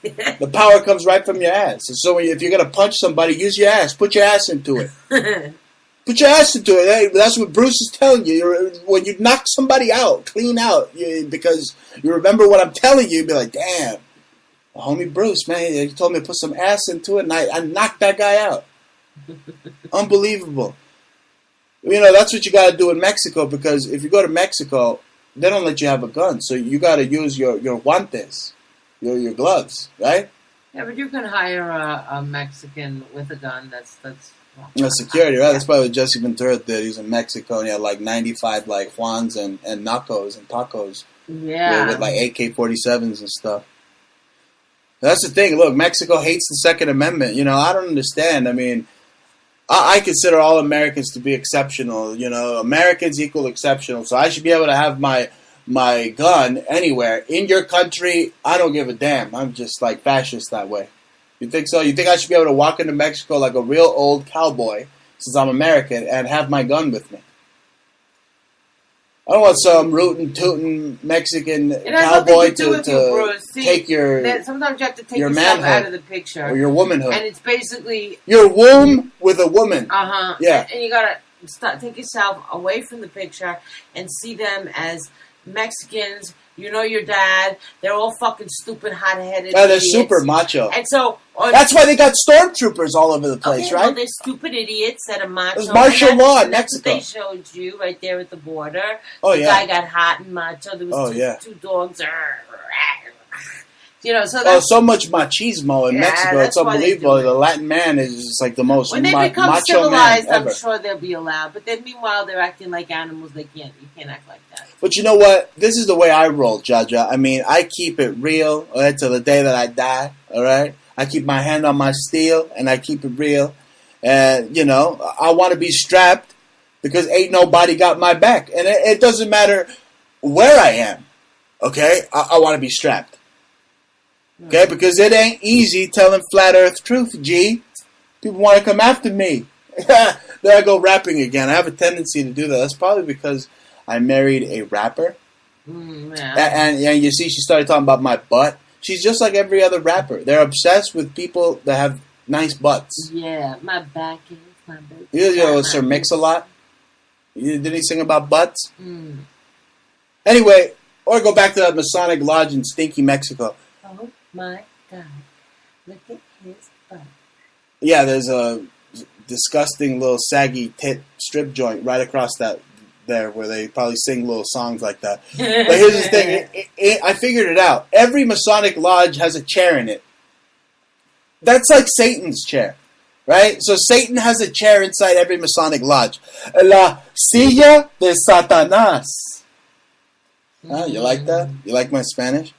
The power comes right from your ass. And so if you're going to punch somebody, use your ass. Put your ass into it. Put your ass into it. Hey, that's what Bruce is telling you. When you knock somebody out, clean out, because you remember what I'm telling you, you'd be like, damn, homie Bruce, man, he told me to put some ass into it, and I knocked that guy out. Unbelievable. You know, that's what you got to do in Mexico, because if you go to Mexico, they don't let you have a gun. So you got to use your guantes, your gloves, right? Yeah, but you can hire a Mexican with a gun. That's security, right? That's probably what Jesse Ventura did. He's in Mexico, and he had like 95 like Juans and Nacos and tacos. Yeah. With like AK-47s and stuff. That's the thing. Look, Mexico hates the Second Amendment. You know, I don't understand. I mean, I consider all Americans to be exceptional. You know, Americans equal exceptional. So I should be able to have my gun anywhere. In your country, I don't give a damn. I'm just like fascist that way. You think so? You think I should be able to walk into Mexico like a real old cowboy, since I'm American, and have my gun with me? I don't want some rootin' tootin' Mexican cowboy to take your sometimes you have to take your yourself manhood out of the picture or your womanhood, and it's basically your womb with a woman. Yeah, and you gotta take yourself away from the picture and see them as Mexicans. You know your dad. They're all fucking stupid, hot-headed. Yeah, they're idiots. super macho. And so that's why they got stormtroopers all over the place, right? Well, they're stupid idiots that are macho. There's martial law in That's Mexico. what they showed you right there at the border. Oh, the yeah. guy got hot and macho. There was two dogs. You know, so much machismo in Mexico. It's unbelievable. The Latin man is just like the most when they become macho civilized, man ever. I'm sure they'll be allowed. But then, meanwhile, they're acting like animals. You can't act like that. But you know what? This is the way I roll, Jaja. I mean, I keep it real, all right, till the day that I die, all right? I keep my hand on my steel, and I keep it real. And, you know, I want to be strapped because ain't nobody got my back. And it doesn't matter where I am, okay? I want to be strapped. Okay, because it ain't easy telling flat earth truth, G. People want to come after me. There I go rapping again. I have a tendency to do that. That's probably because I married a rapper. And you see, she started talking about my butt. She's just like every other rapper. They're obsessed with people that have nice butts. Yeah, my back is my butt. You know Sir Mix-a-Lot? Did he sing about butts? Anyway, or go back to that Masonic Lodge in Stinky, Mexico. Oh my God. Look at his butt. Yeah, there's a disgusting little saggy tit strip joint right across there where they probably sing little songs like that. But here's the thing. I figured it out. Every Masonic Lodge has a chair in it. That's like Satan's chair, right? So Satan has a chair inside every Masonic Lodge. La silla de Satanás. You like that? You like my Spanish?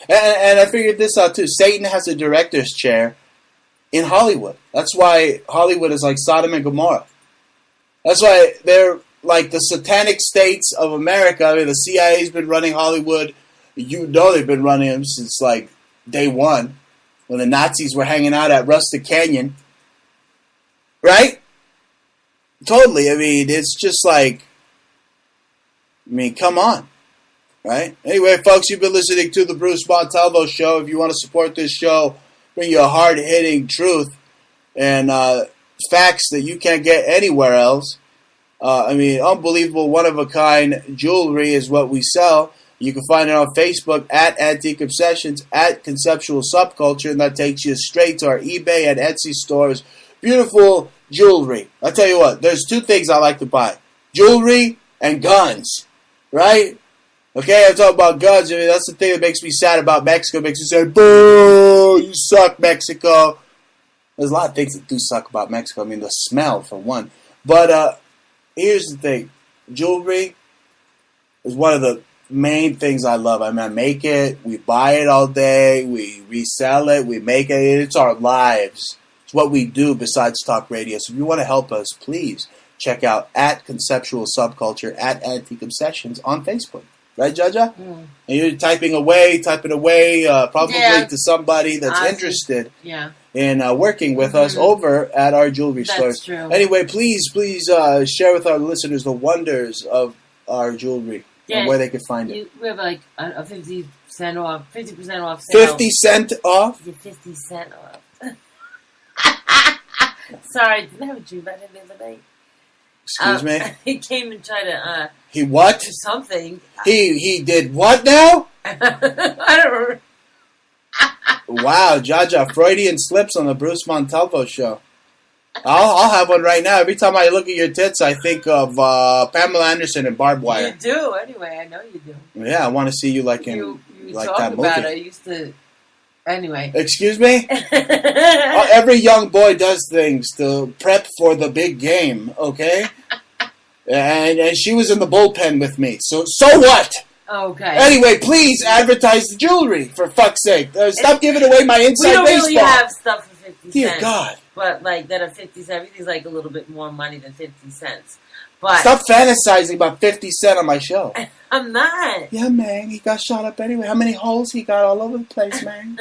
And I figured this out too. Satan has a director's chair in Hollywood. That's why Hollywood is like Sodom and Gomorrah. That's why they're like the satanic states of America. I mean, the CIA's been running Hollywood. You know they've been running them since like day one when the Nazis were hanging out at Rustic Canyon. Right? Totally. I mean, it's just like, come on. Right? Anyway, folks, you've been listening to the Bruce Montalvo Show. If you want to support this show, bring you a hard-hitting truth and facts that you can't get anywhere else. Unbelievable, one-of-a-kind jewelry is what we sell. You can find it on Facebook at Antique Obsessions, at Conceptual Subculture, and that takes you straight to our eBay and Etsy stores. Beautiful jewelry. I'll tell you what, there's two things I like to buy. Jewelry and guns. Right? Okay, I'm talking about guns. I mean, that's the thing that makes me sad about Mexico. It makes me say, boo, you suck, Mexico. There's a lot of things that do suck about Mexico. I mean, the smell, for one. But here's the thing. Jewelry is one of the main things I love. I mean, I make it. We buy it all day. We resell it. We make it. It's our lives. It's what we do besides talk radio. So if you want to help us, please check out at Conceptual Subculture, at Antique Obsessions on Facebook. Right, Jaja? Mm. And you're typing away, probably to somebody that's interested in working with us over at our jewelry stores. True. Anyway, please share with our listeners the wonders of our jewelry and where they can find it. We have like a 50% off sale. 50 cent off? 50 cent off. Sorry, didn't I have a dream about him the other night? Excuse me? He came and tried to... he what? Do something. He did what now? I don't remember. Wow, Jaja, Freudian slips on the Bruce Montalvo Show. I'll have one right now. Every time I look at your tits, I think of Pamela Anderson and Barbed Wire. You do, anyway. I know you do. Yeah, I want to see you like in you like talk that movie. About it. I used to... Anyway. Excuse me? Every young boy does things to prep for the big game, okay? And she was in the bullpen with me. So what? Okay. Anyway, please advertise the jewelry, for fuck's sake. Stop giving away my inside baseball. We don't really have stuff for 50 cents. Dear God. But, like, that are 50 cents. Everything's, like, a little bit more money than 50 cents. But stop fantasizing about 50 Cent on my show. I'm not. Yeah, man. He got shot up anyway. How many holes he got all over the place, man?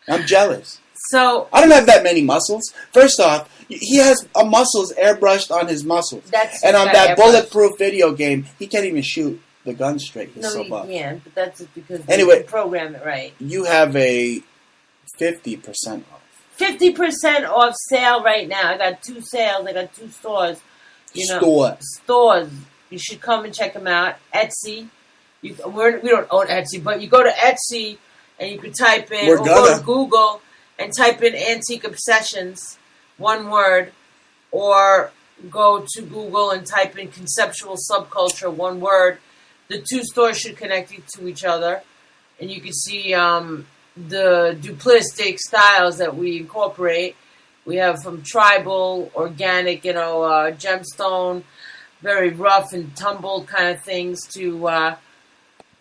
I'm jealous. So I don't have that many muscles. First off, he has muscles airbrushed on his muscles. And on that bulletproof video game, he can't even shoot the gun straight. He's so buff. No, he can, but that's just because anyway, they program it right. You have a 50% off. 50% off sale right now. I got 2 sales. I got 2 stores. Stores. You should come and check them out. Etsy. We don't own Etsy, but you go to Etsy and you can type in, go to Google and type in Antique Obsessions, one word, or go to Google and type in Conceptual Subculture, one word. The 2 stores should connect you to each other, and you can see the duplistic styles that we incorporate. We have from tribal, organic, gemstone, very rough and tumbled kind of things to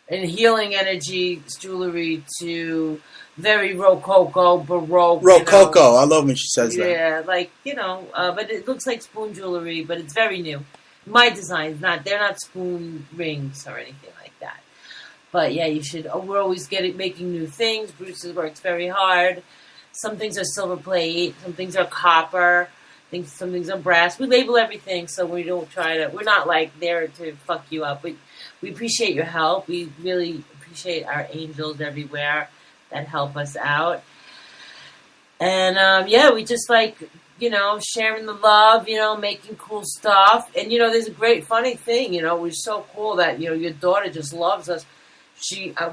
and healing energy jewelry to very rococo, baroque. Rococo, I love when she says that. Yeah, but it looks like spoon jewelry, but it's very new. My design's they're not spoon rings or anything like that. But yeah, you should. We're always making new things. Bruce works very hard. Some things are silver plate. Some things are copper. Some things are brass. We label everything, so we don't we're not like there to fuck you up. We appreciate your help. We really appreciate our angels everywhere that help us out. And we just like, sharing the love, making cool stuff. And, there's a great funny thing, it was so cool that, your daughter just loves us.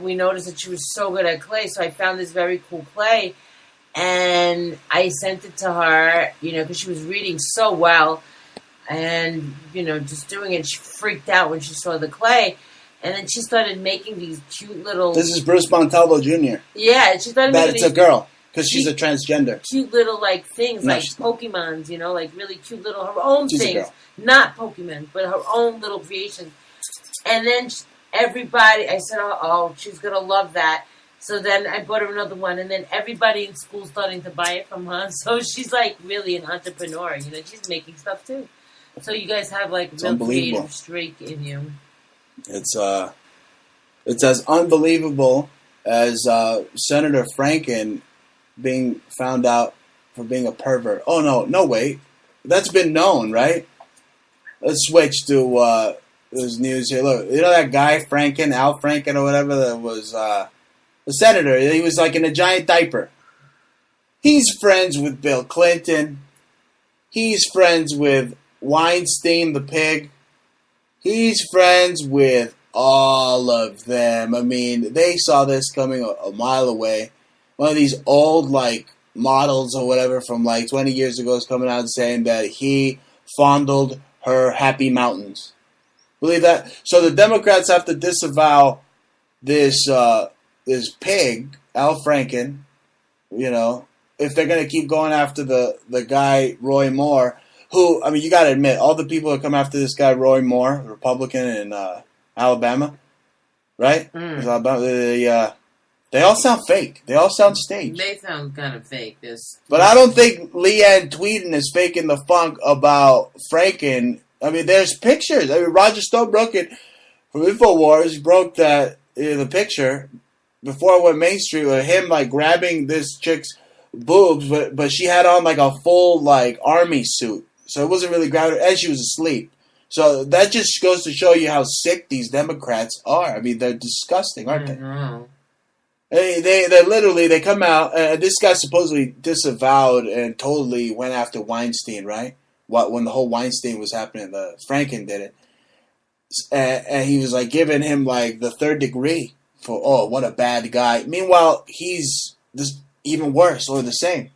We noticed that she was so good at clay, so I found this very cool clay. And I sent it to her, because she was reading so well. And, just doing it, she freaked out when she saw the clay. And then she started making these cute little... This is Bruce Montalvo Jr. Yeah, she started making it's a girl, because she's a transgender. Cute little, things, like Pokemons, like really cute little, her own things. Not Pokemon, but her own little creations. And then everybody, I said, oh, she's going to love that. So then I bought her another one, and then everybody in school starting to buy it from her. So she's really an entrepreneur. She's making stuff too. So you guys have real creative streak in you. It's as unbelievable as Senator Franken being found for being a pervert. Oh, no, wait. That's been known, right? Let's switch to this news here. Look, you know that guy, Al Franken or whatever, that was a senator. He was like in a giant diaper. He's friends with Bill Clinton. He's friends with Weinstein, the pig. He's friends with all of them. I mean, they saw this coming a mile away. One of these old, like, models or whatever from, like, 20 years ago is coming out and saying that he fondled her happy mountains. Believe that? So the Democrats have to disavow this pig, Al Franken, you know, if they're going to keep going after the guy, Roy Moore, who, I mean, you got to admit, all the people that come after this guy, Roy Moore, Republican in Alabama, right? They all sound fake. They all sound staged. They sound kind of fake. But I don't think Leanne Tweeden is faking the funk about Franken. I mean, there's pictures. I mean, Roger Stone broke it from InfoWars. He broke that the picture before it went mainstream with him like grabbing this chick's boobs, but she had on like a full like army suit, so it wasn't really grabbing her, and she was asleep. So that just goes to show you how sick these Democrats are. I mean, they're disgusting, aren't they? They literally, they come out, this guy supposedly disavowed and totally went after Weinstein, right? When the whole Weinstein was happening, the Franken did it. And he was like giving him like the third degree for, oh, what a bad guy. Meanwhile, he's this even worse or the same.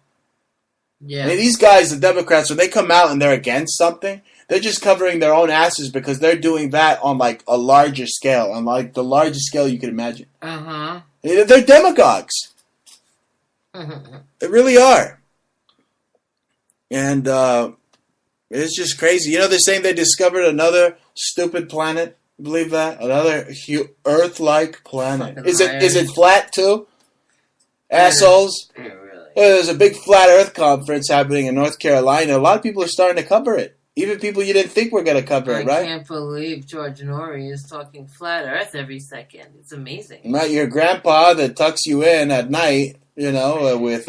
Yeah. I mean, these guys, the Democrats, when they come out and they're against something, they're just covering their own asses because they're doing that on like a larger scale, on like the largest scale you could imagine. They're demagogues. They really are. And it's just crazy. You know, they're saying they discovered another stupid planet. Believe that? Another Earth-like planet. Is it flat too? Assholes. Yeah, really. There's a big flat Earth conference happening in North Carolina. A lot of people are starting to cover it. Even people you didn't think were going to cover it, right? I can't believe George Norrie is talking flat Earth every second. It's amazing. Right, your grandpa that tucks you in at night, you know, with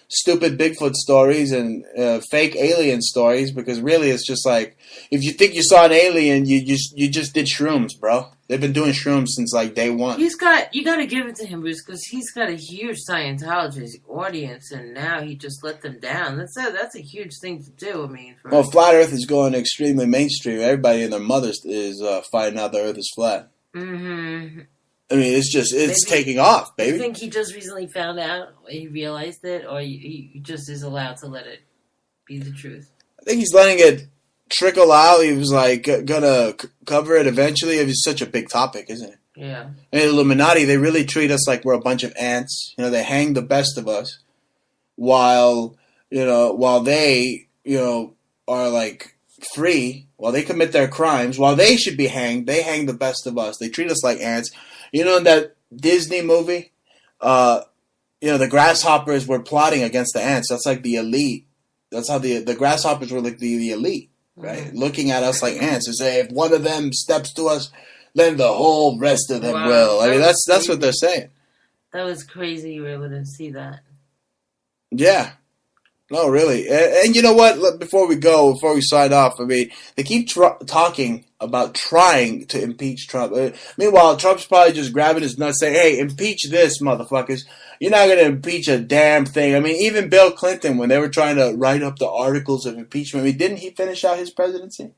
stupid Bigfoot stories and fake alien stories, because really it's just like, if you think you saw an alien, you just did shrooms, bro. They've been doing shrooms since like day one. You got to give it to him, Bruce, because he's got a huge Scientology audience, and now he just let them down. That's a huge thing to do. I mean, well, flat Earth is going extremely mainstream. Everybody and their mothers is finding out the Earth is flat. Mm-hmm. I mean, it's taking off, baby. You think he just recently found out, or he realized it, or he just is allowed to let it be the truth? I think he's letting it trickle out. He was like gonna cover it eventually. It was such a big topic, isn't it? Yeah. And the Illuminati, they really treat us like we're a bunch of ants. You know, they hang the best of us, while they, you know, are like free, while they commit their crimes, while they should be hanged, they hang the best of us. They treat us like ants. You know, in that Disney movie, you know, the grasshoppers were plotting against the ants. That's like the elite. That's how the grasshoppers were like the elite, right? Mm-hmm. Looking at us like ants and say, if one of them steps to us, then the whole rest of them will. I mean, that's what they're saying. That was crazy. You were able to see that. Yeah. No, really. And you know what? Before we sign off, I mean, they keep talking about trying to impeach Trump. Meanwhile, Trump's probably just grabbing his nuts saying, hey, impeach this, motherfuckers. You're not going to impeach a damn thing. I mean, even Bill Clinton, when they were trying to write up the articles of impeachment, I mean, didn't he finish out his presidency?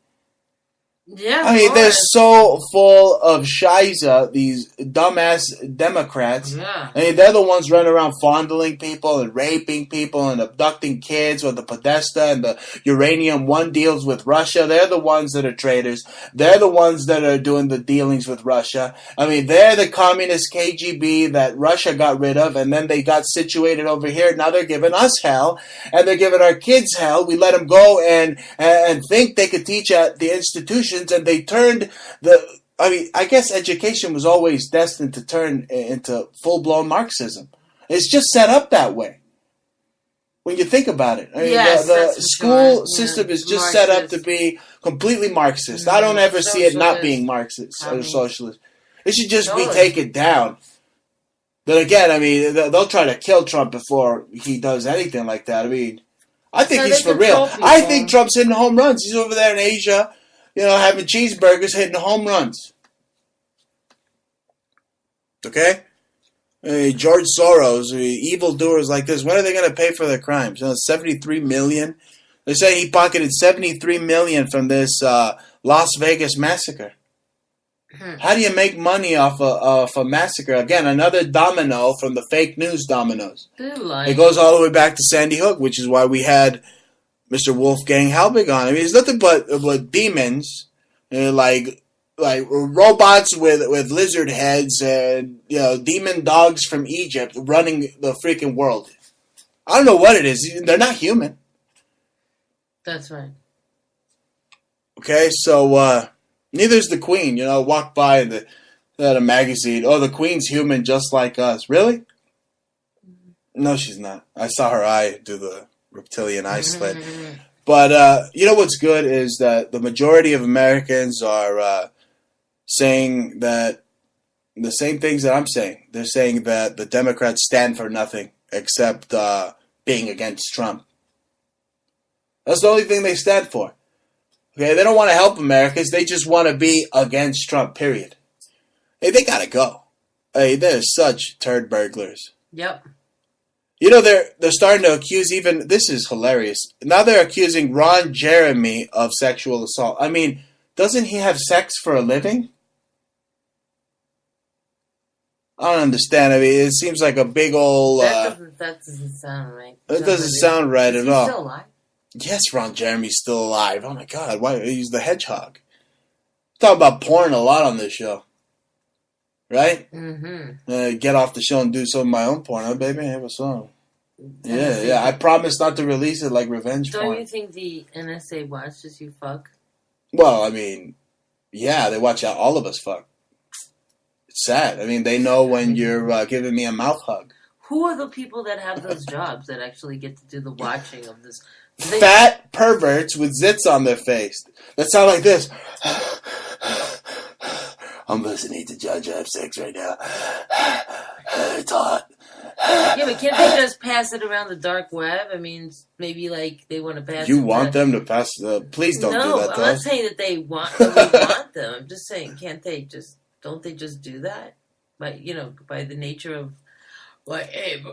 Yeah, I mean, they're so full of shiza, these dumbass Democrats. Yeah. I mean, they're the ones running around fondling people and raping people and abducting kids with the Podesta and the Uranium One deals with Russia. They're the ones that are traitors. They're the ones that are doing the dealings with Russia. I mean, they're the communist KGB that Russia got rid of, and then they got situated over here. Now they're giving us hell, and they're giving our kids hell. We let them go and think they could teach at the institution. And they turned I guess education was always destined to turn into full-blown Marxism. It's just set up that way. When you think about it. I mean, yes, the school system is just set up to be completely Marxist. I don't ever see it not being Marxist or socialist. It should just be taken down. But again, I mean, they'll try to kill Trump before he does anything like that. I mean, I think he's for real. I think Trump's hitting home runs. He's over there in Asia, having cheeseburgers, hitting home runs. Okay? George Soros, evildoers like this, when are they going to pay for their crimes? $73 million? They say he pocketed $73 million from this Las Vegas massacre. How do you make money off a massacre? Again, another domino from the fake news dominoes. It goes all the way back to Sandy Hook, which is why we had Mr. Wolfgang Halbig on. I mean, it's nothing but demons, like robots with lizard heads and demon dogs from Egypt running the freaking world. I don't know what it is. They're not human. That's right. Okay, so neither is the Queen. Walk by and at a magazine. Oh, the Queen's human just like us. Really? No, she's not. I saw her eye do the reptilian eye slit. But what's good is that the majority of Americans are saying that the same things that I'm saying. They're saying that the Democrats stand for nothing except being against Trump. That's the only thing they stand for. Okay, they don't want to help Americans. They just want to be against Trump, period. Hey, they gotta go. Hey, they're such turd burglars. Yep. They're starting to accuse even... This is hilarious. Now they're accusing Ron Jeremy of sexual assault. I mean, doesn't he have sex for a living? I don't understand. I mean, it seems like a big old... That doesn't sound right. It doesn't sound right at all. Is he still alive? Yes, Ron Jeremy's still alive. Oh my God, why? He's the hedgehog. We talk about porn a lot on this show. Right? Mm-hmm. Get off the show and do some of my own porn, huh, baby? Hey, what's up? Yeah. I promise not to release it like revenge porn. Don't you think the NSA watches you fuck? Well, I mean, yeah, they watch out all of us fuck. It's sad. I mean, they know when you're giving me a mouth hug. Who are the people that have those jobs that actually get to do the watching of this? Fat perverts with zits on their face that sound like this. I'm listening to Judge have sex right now. It's hot. Yeah, but can't they just pass it around the dark web? I mean, maybe they want to pass. You want them to pass? Please don't do that. No, I'm not saying that they want. That we want them. I'm just saying, can't they just? Don't they just do that? By the nature of, hey,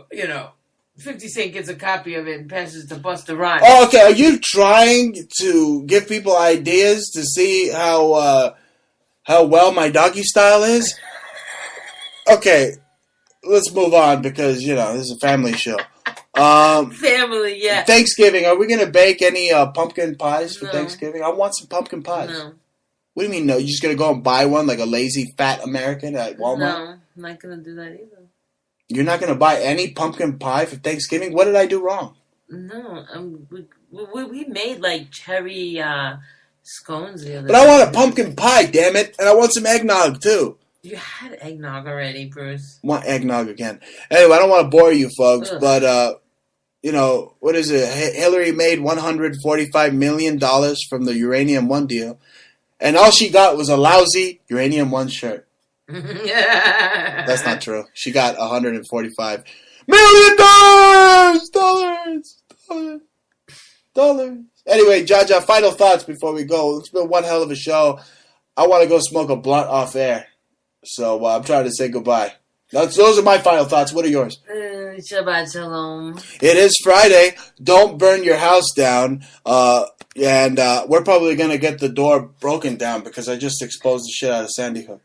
50 Cent gets a copy of it and passes it to Busta Rhymes. Oh, okay. Are you trying to give people ideas to see how well my doggy style is? Okay, let's move on because this is a family show. Family, yeah. Thanksgiving. Are we gonna bake any pumpkin pies for Thanksgiving? I want some pumpkin pies. No. What do you mean no? You're just gonna go and buy one like a lazy fat American at Walmart? No, I'm not gonna do that either. You're not going to buy any pumpkin pie for Thanksgiving? What did I do wrong? No, we made cherry scones the other day. But I want a pumpkin pie, damn it. And I want some eggnog, too. You had eggnog already, Bruce. I want eggnog again. Anyway, I don't want to bore you folks, but, what is it? Hillary made $145 million from the Uranium One deal. And all she got was a lousy Uranium One shirt. That's not true. She got $145 million dollars. Anyway, Jaja, final thoughts before we go. It's been one hell of a show. I want to go smoke a blunt off air, so I'm trying to say goodbye. Those are my final thoughts. What are yours? Shabbat shalom. It is Friday. Don't burn your house down. And we're probably gonna get the door broken down because I just exposed the shit out of Sandy Hook.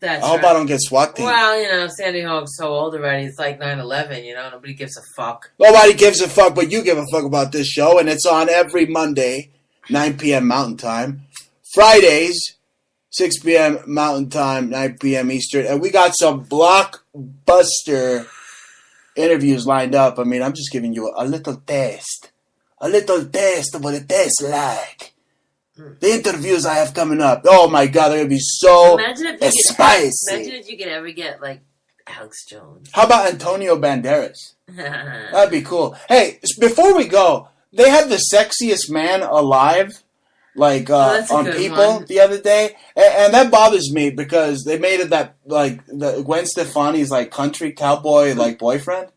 I hope I don't get SWAT team. Well, Sandy Hook's so old already. It's like 9/11. Nobody gives a fuck. Nobody gives a fuck, but you give a fuck about this show, and it's on every Monday, 9 p.m. Mountain Time. Fridays, 6 p.m. Mountain Time, 9 p.m. Eastern. And we got some blockbuster interviews lined up. I mean, I'm just giving you a little taste. A little taste of what it tastes like. The interviews I have coming up. Oh my God, they're going to be so spicy. Imagine if you could ever get, Alex Jones. How about Antonio Banderas? That'd be cool. Hey, before we go, they had the sexiest man alive, on People the other day. And that bothers me because they made it that, Gwen Stefani's, country cowboy, boyfriend.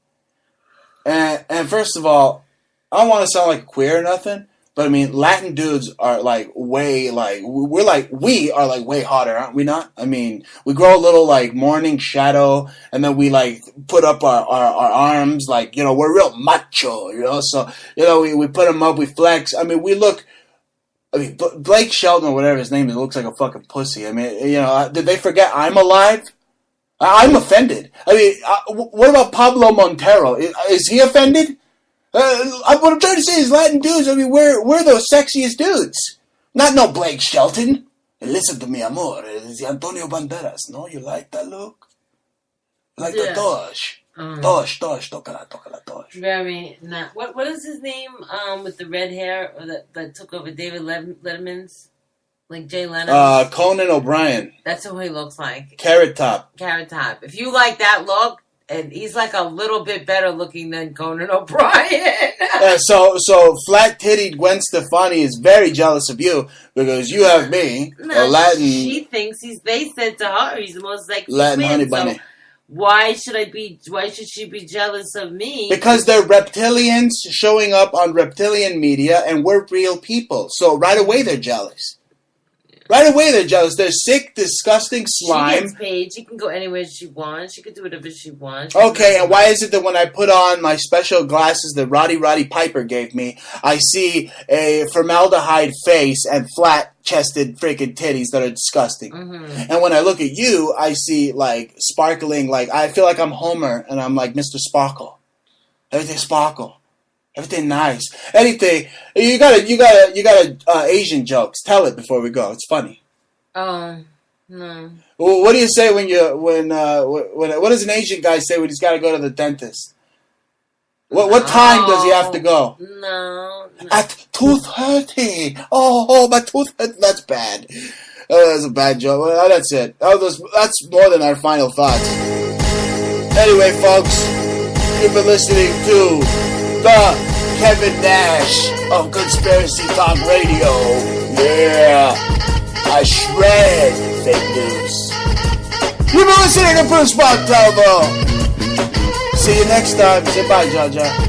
And first of all, I don't want to sound like queer or nothing, but I mean, Latin dudes are like way, like, we are like way hotter, aren't we not? I mean, we grow a little like morning shadow, and then we like put up our arms, like, you know, we're real macho, you know, so, you know, we put them up, we flex. I mean, we look, I mean, Blake Shelton or whatever his name is looks like a fucking pussy. I mean, you know, did they forget I'm alive? I'm offended. I mean, what about Pablo Montero? Is he offended? What I'm trying to say is Latin dudes, I mean, we're those sexiest dudes. Not no Blake Shelton. Listen to me, amor. It's Antonio Banderas. No, you like that look? Like the Tosh. Tosh, toca la Tosh. Very not. What is his name? With the red hair, or that took over David Letterman's, like Jay Leno. Conan O'Brien. That's who he looks like. Carrot Top. If you like that look, and he's like a little bit better looking than Conan O'Brien. So flat-titted Gwen Stefani is very jealous of you because you have me, a Latin. She thinks they said to her he's the most sexy Latin man, honey bunny. So why should she be jealous of me? Because they're reptilians showing up on reptilian media, and we're real people. So right away they're jealous. Right away they're jealous. They're sick, disgusting slime. She gets paid. She can go anywhere she wants. She can do whatever she wants. Okay, and why is it that when I put on my special glasses that Roddy Piper gave me, I see a formaldehyde face and flat-chested freaking titties that are disgusting? Mm-hmm. And when I look at you, I see, like, sparkling, like, I feel like I'm Homer, and I'm like Mr. Sparkle. Everything sparkle. Everything nice. Anything. You got Asian jokes. Tell it before we go. It's funny. No. Well, what do you say when what does an Asian guy say when he's got to go to the dentist? What time does he have to go? No. At 2:30. Oh, my tooth. That's bad. That's a bad joke. Well, that's it. That's more than our final thoughts. Anyway, folks, you've been listening to the Kevin Nash of Conspiracy Talk Radio. Yeah. I shred fake news. You've been listening to Bruce Montalvo. See you next time. Say bye, Jaja.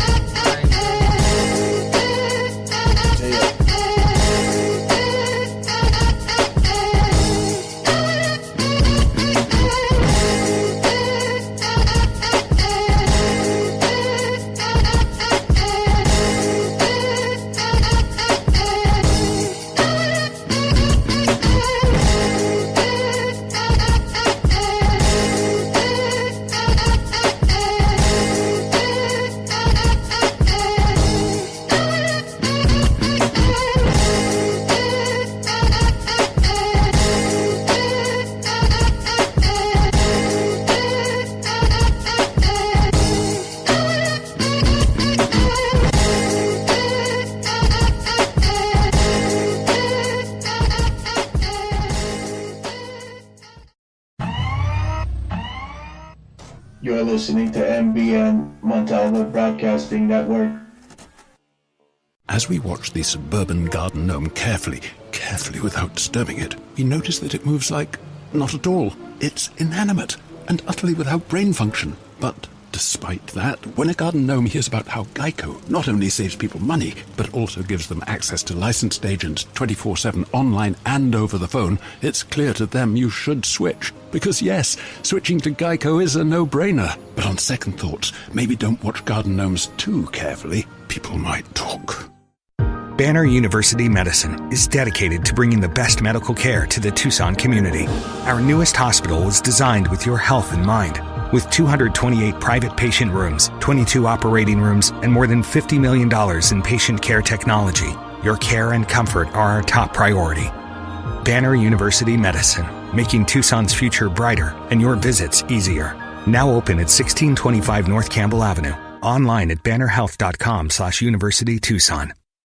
You're listening to MBN Montalvo Broadcasting Network. As we watch the suburban garden gnome carefully without disturbing it, we notice that it moves like not at all. It's inanimate and utterly without brain function. But despite that, when a garden gnome hears about how Geico not only saves people money, but also gives them access to licensed agents 24/7 online and over the phone, it's clear to them you should switch. Because yes, switching to Geico is a no-brainer. But on second thoughts, maybe don't watch garden gnomes too carefully. People might talk. Banner University Medicine is dedicated to bringing the best medical care to the Tucson community. Our newest hospital was designed with your health in mind. With 228 private patient rooms, 22 operating rooms, and more than $50 million in patient care technology, your care and comfort are our top priority. Banner University Medicine, making Tucson's future brighter and your visits easier. Now open at 1625 North Campbell Avenue. Online at bannerhealth.com/University Tucson.